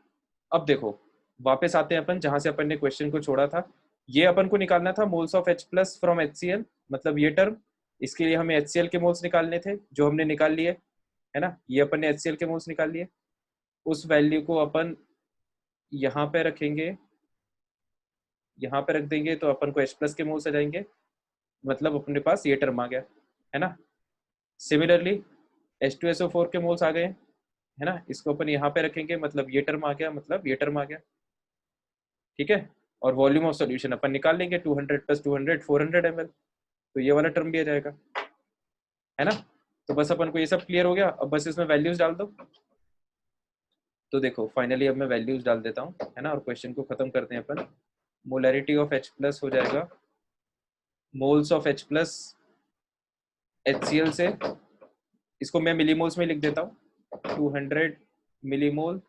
[SPEAKER 1] अब देखो वापस आते हैं अपन जहां से अपन ने क्वेश्चन को छोड़ा था। ये अपन को निकालना था moles of H plus from HCl, मतलब ये टर्म। इसके लिए हमें HCl के मोल्स निकालने थे, जो हमने निकाल लिए, है ना। ये अपन ने HCl के मोल्स निकाल लिए। उस वैल्यू को अपन यहाँ पे रखेंगे, यहाँ पे रख देंगे, तो अपन को H प्लस के मोल्स आ जाएंगे, मतलब अपने पास ये टर्म आ गया, है ना। सिमिलरली H2SO4 के मोल्स आ गए, है ना। इसको अपन यहाँ पे रखेंगे, मतलब ये टर्म आ गया, मतलब ये टर्म आ गया। ठीक है, और वॉल्यूम ऑफ सॉल्यूशन अपन निकाल लेंगे, 200 प्लस 200 400 ml। तो ये वाला टर्म भी आ जाएगा, है ना। तो बस अपन को ये सब क्लियर हो गया। अब बस इसमें वैल्यूज डाल दो। तो देखो फाइनली अब मैं वैल्यूज डाल देता हूँ, है ना, और क्वेश्चन को खत्म करते हैं अपन। मोलैरिटी ऑफ H प्लस हो जाएगा moles of H plus HCl से, इसको मैं मिलीमोल्स में लिख देता हूँ, 200 मिलीमोल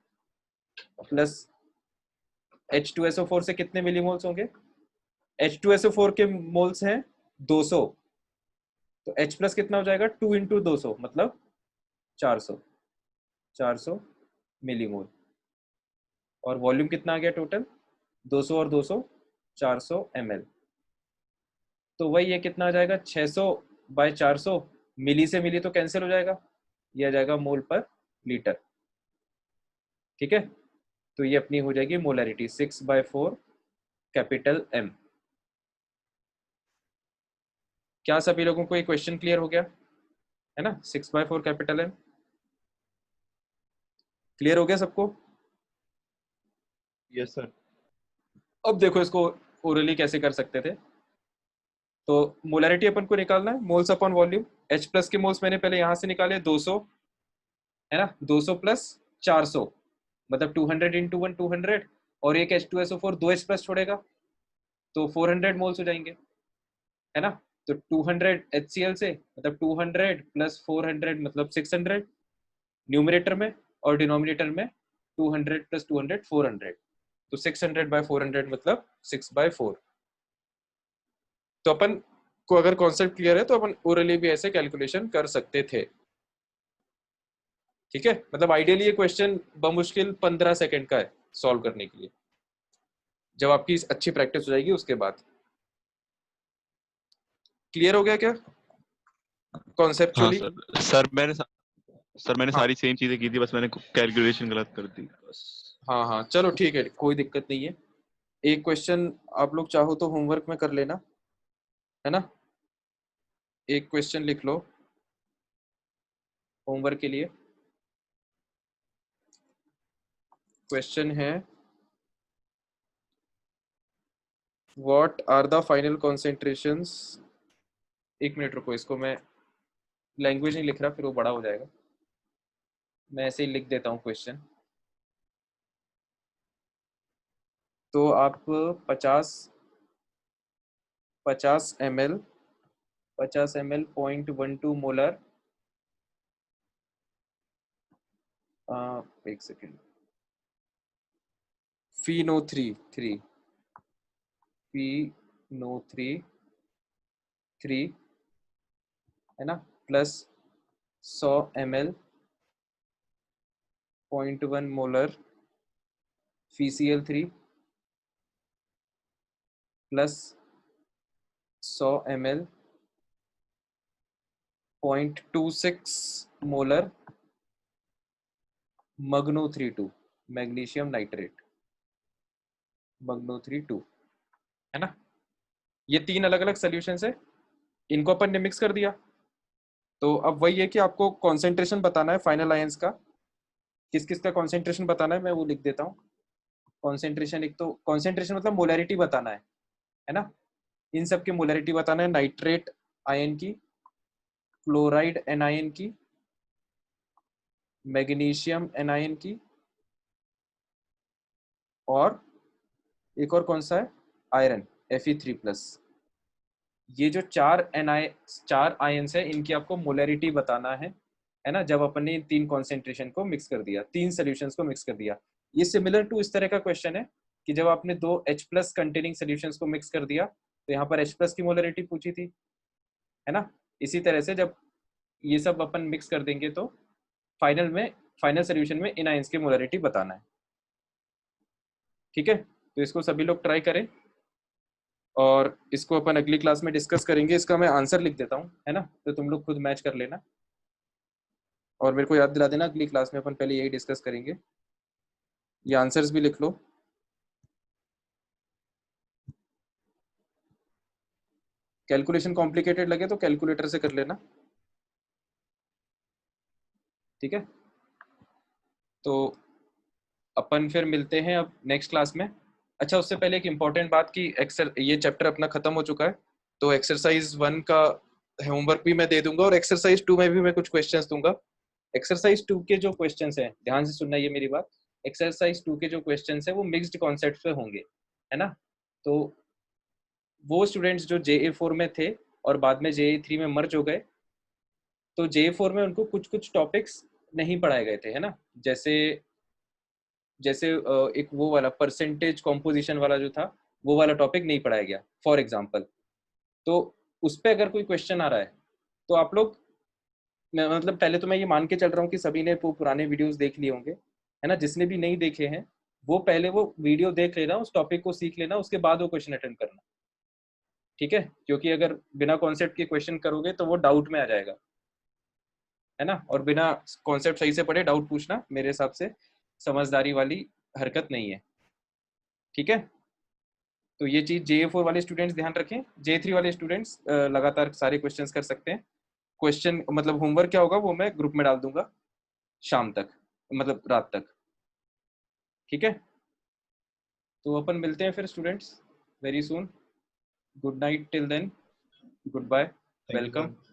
[SPEAKER 1] प्लस H2SO4 से कितने मिलीमोल्स होंगे? H2SO4 के मोल्स हैं 200, तो H प्लस कितना हो जाएगा? 2 इंटू 200 मतलब 400 मिलीमोल। और वॉल्यूम कितना आ गया टोटल? 200 और 200 400 ml। तो वही ये कितना आ जाएगा? 600 बाय 400, मिली से मिली तो कैंसिल हो जाएगा, ये आ जाएगा मोल पर लीटर। ठीक है, तो ये अपनी हो जाएगी मोलैरिटी 6/4 कैपिटल M। क्या सभी लोगों को ये क्वेश्चन क्लियर हो गया, है ना? 6/4 कैपिटल M क्लियर हो गया सबको?
[SPEAKER 2] Yes sir.
[SPEAKER 1] अब देखो इसको ओरली कैसे कर सकते थे। तो मोलैरिटी अपन को निकालना है, moles upon volume. H plus के मोल्स मैंने पहले यहां से निकाले 200, है ना, 200 प्लस 400 मतलब 200 इंटू 1 200, और एक H2SO4 2 H प्लस छोड़ेगा तो 400 मोल्स हो जाएंगे, है ना। तो 200 HCl से, मतलब 200 प्लस 400 मतलब 600 न्यूमरेटर में, और डिनोमिनेटर में 200 प्लस 200 400। तो 600/400 मतलब 6/4। तो अपन को अगर कॉन्सेप्ट क्लियर है तो अपन ओरली भी ऐसे कैलकुलेशन कर सकते थे। ठीक है, मतलब आइडियली ये क्वेश्चन बमुश्किल 15 सेकंड का है सॉल्व करने के लिए, जब आपकी अच्छी प्रैक्टिस हो जाएगी उसके बाद। क्लियर हो गया क्या
[SPEAKER 2] हाँ
[SPEAKER 1] कॉन्सेप्चुअली?
[SPEAKER 2] सर। सर मैंने
[SPEAKER 1] हाँ
[SPEAKER 2] सारी सेम चीजें की थी, बस मैंने कैलकुलेशन गलत कर दी बस।
[SPEAKER 1] हाँ हाँ, चलो ठीक है, कोई दिक्कत नहीं है। एक क्वेश्चन आप लोग चाहो तो होमवर्क में कर लेना, है ना। एक क्वेश्चन लिख लो होमवर्क के लिए। क्वेश्चन है, what are the final concentrations. एक मिनट रुको, इसको मैं लैंग्वेज नहीं लिख रहा, फिर वो बड़ा हो जाएगा। मैं ऐसे ही लिख देता हूँ क्वेश्चन। तो आप 50 ml 50 ml 0.12 मोलर, एक सेकेंड, FeNO3 3 है ना, plus 100 ml 0.1 molar FeCl3 plus 100 ml 0.26 molar Magno 3 2, magnesium nitrate, Magno 3 2, है ना। ये 3 अलग अलग सोल्यूशन है, इनको अपन ने मिक्स कर दिया। तो अब वही है कि आपको कॉन्सेंट्रेशन बताना है फाइनल आयंस का, किस किस का कॉन्सेंट्रेशन बताना है, मैं वो लिख देता हूँ। कॉन्सेंट्रेशन, एक तो कॉन्सेंट्रेशन मतलब मोलैरिटी बताना है ना, इन सब की मोलैरिटी बताना है, नाइट्रेट आयन की, क्लोराइड एनायन की, मैग्नीशियम एनायन की, और एक और कौन सा है, आयरन Fe3+। ये जो चार आयंस है इनकी आपको मोलैरिटी बताना है ना, जब अपन ने इन तीन कॉन्सेंट्रेशन को मिक्स कर दिया, तीन सॉल्यूशंस को मिक्स कर दिया। ये सिमिलर टू इस तरह का क्वेश्चन है कि जब आपने दो H+ कंटेनिंग सॉल्यूशंस को मिक्स कर दिया तो यहाँ पर H+ की मोलैरिटी पूछी थी, है ना। इसी तरह से जब ये सब अपन मिक्स कर देंगे तो फाइनल सॉल्यूशन में इन आयंस की मोलैरिटी बताना है। ठीक है, तो इसको सभी लोग ट्राई करें और इसको अपन अगली क्लास में डिस्कस करेंगे। इसका मैं आंसर लिख देता हूँ, है ना, तो तुम लोग खुद मैच कर लेना और मेरे को याद दिला देना, अगली क्लास में अपन पहले यही डिस्कस करेंगे। ये आंसर्स भी लिख लो। कैलकुलेशन कॉम्प्लिकेटेड लगे तो कैलकुलेटर से कर लेना, ठीक है। तो अपन फिर मिलते हैं अब नेक्स्ट क्लास में। अच्छा, उससे पहले एक इम्पॉर्टेंट बात कि ये चैप्टर अपना खत्म हो चुका है, तो एक्सरसाइज 1 का होमवर्क भी मैं दे दूंगा और एक्सरसाइज 2 में भी मैं कुछ क्वेश्चंस दूंगा। एक्सरसाइज 2 के जो क्वेश्चंस हैं, ध्यान से सुनना ये मेरी बात, एक्सरसाइज 2 के जो क्वेश्चंस हैं वो मिक्स्ड कॉन्सेप्ट पे होंगे, है ना। तो वो स्टूडेंट्स जो JA4 में थे और बाद में JA3 में मर्ज हो गए, तो JA4 में उनको कुछ कुछ टॉपिक्स नहीं पढ़ाए गए थे, है ना। जैसे जैसे एक वो वाला परसेंटेज कॉम्पोजिशन वाला जो था, वो वाला टॉपिक नहीं पढ़ाया गया फॉर एग्जाम्पल। तो उस पर अगर कोई क्वेश्चन आ रहा है तो आप लोग, मतलब पहले तो मैं ये मान के चल रहा हूँ कि सभी ने वो पुराने वीडियोस देख लिए होंगे, है ना। जिसने भी नहीं देखे हैं वो पहले वो वीडियो देख लेना, उस टॉपिक को सीख लेना, उसके बाद वो क्वेश्चन अटेंड करना, ठीक है। क्योंकि अगर बिना कॉन्सेप्ट के क्वेश्चन करोगे तो वो डाउट में आ जाएगा, है ना। और बिना कॉन्सेप्ट सही से पढ़े डाउट पूछना मेरे हिसाब से समझदारी वाली हरकत नहीं है, ठीक है। तो ये चीज JA4 वाले स्टूडेंट्स ध्यान रखें। JA3 वाले स्टूडेंट्स लगातार सारे क्वेश्चंस कर सकते हैं। क्वेश्चन मतलब होमवर्क क्या होगा वो मैं ग्रुप में डाल दूंगा शाम तक, मतलब रात तक, ठीक है। तो अपन मिलते हैं फिर students very soon. Good night till then, good bye,
[SPEAKER 2] thank you
[SPEAKER 1] welcome.
[SPEAKER 2] Sir.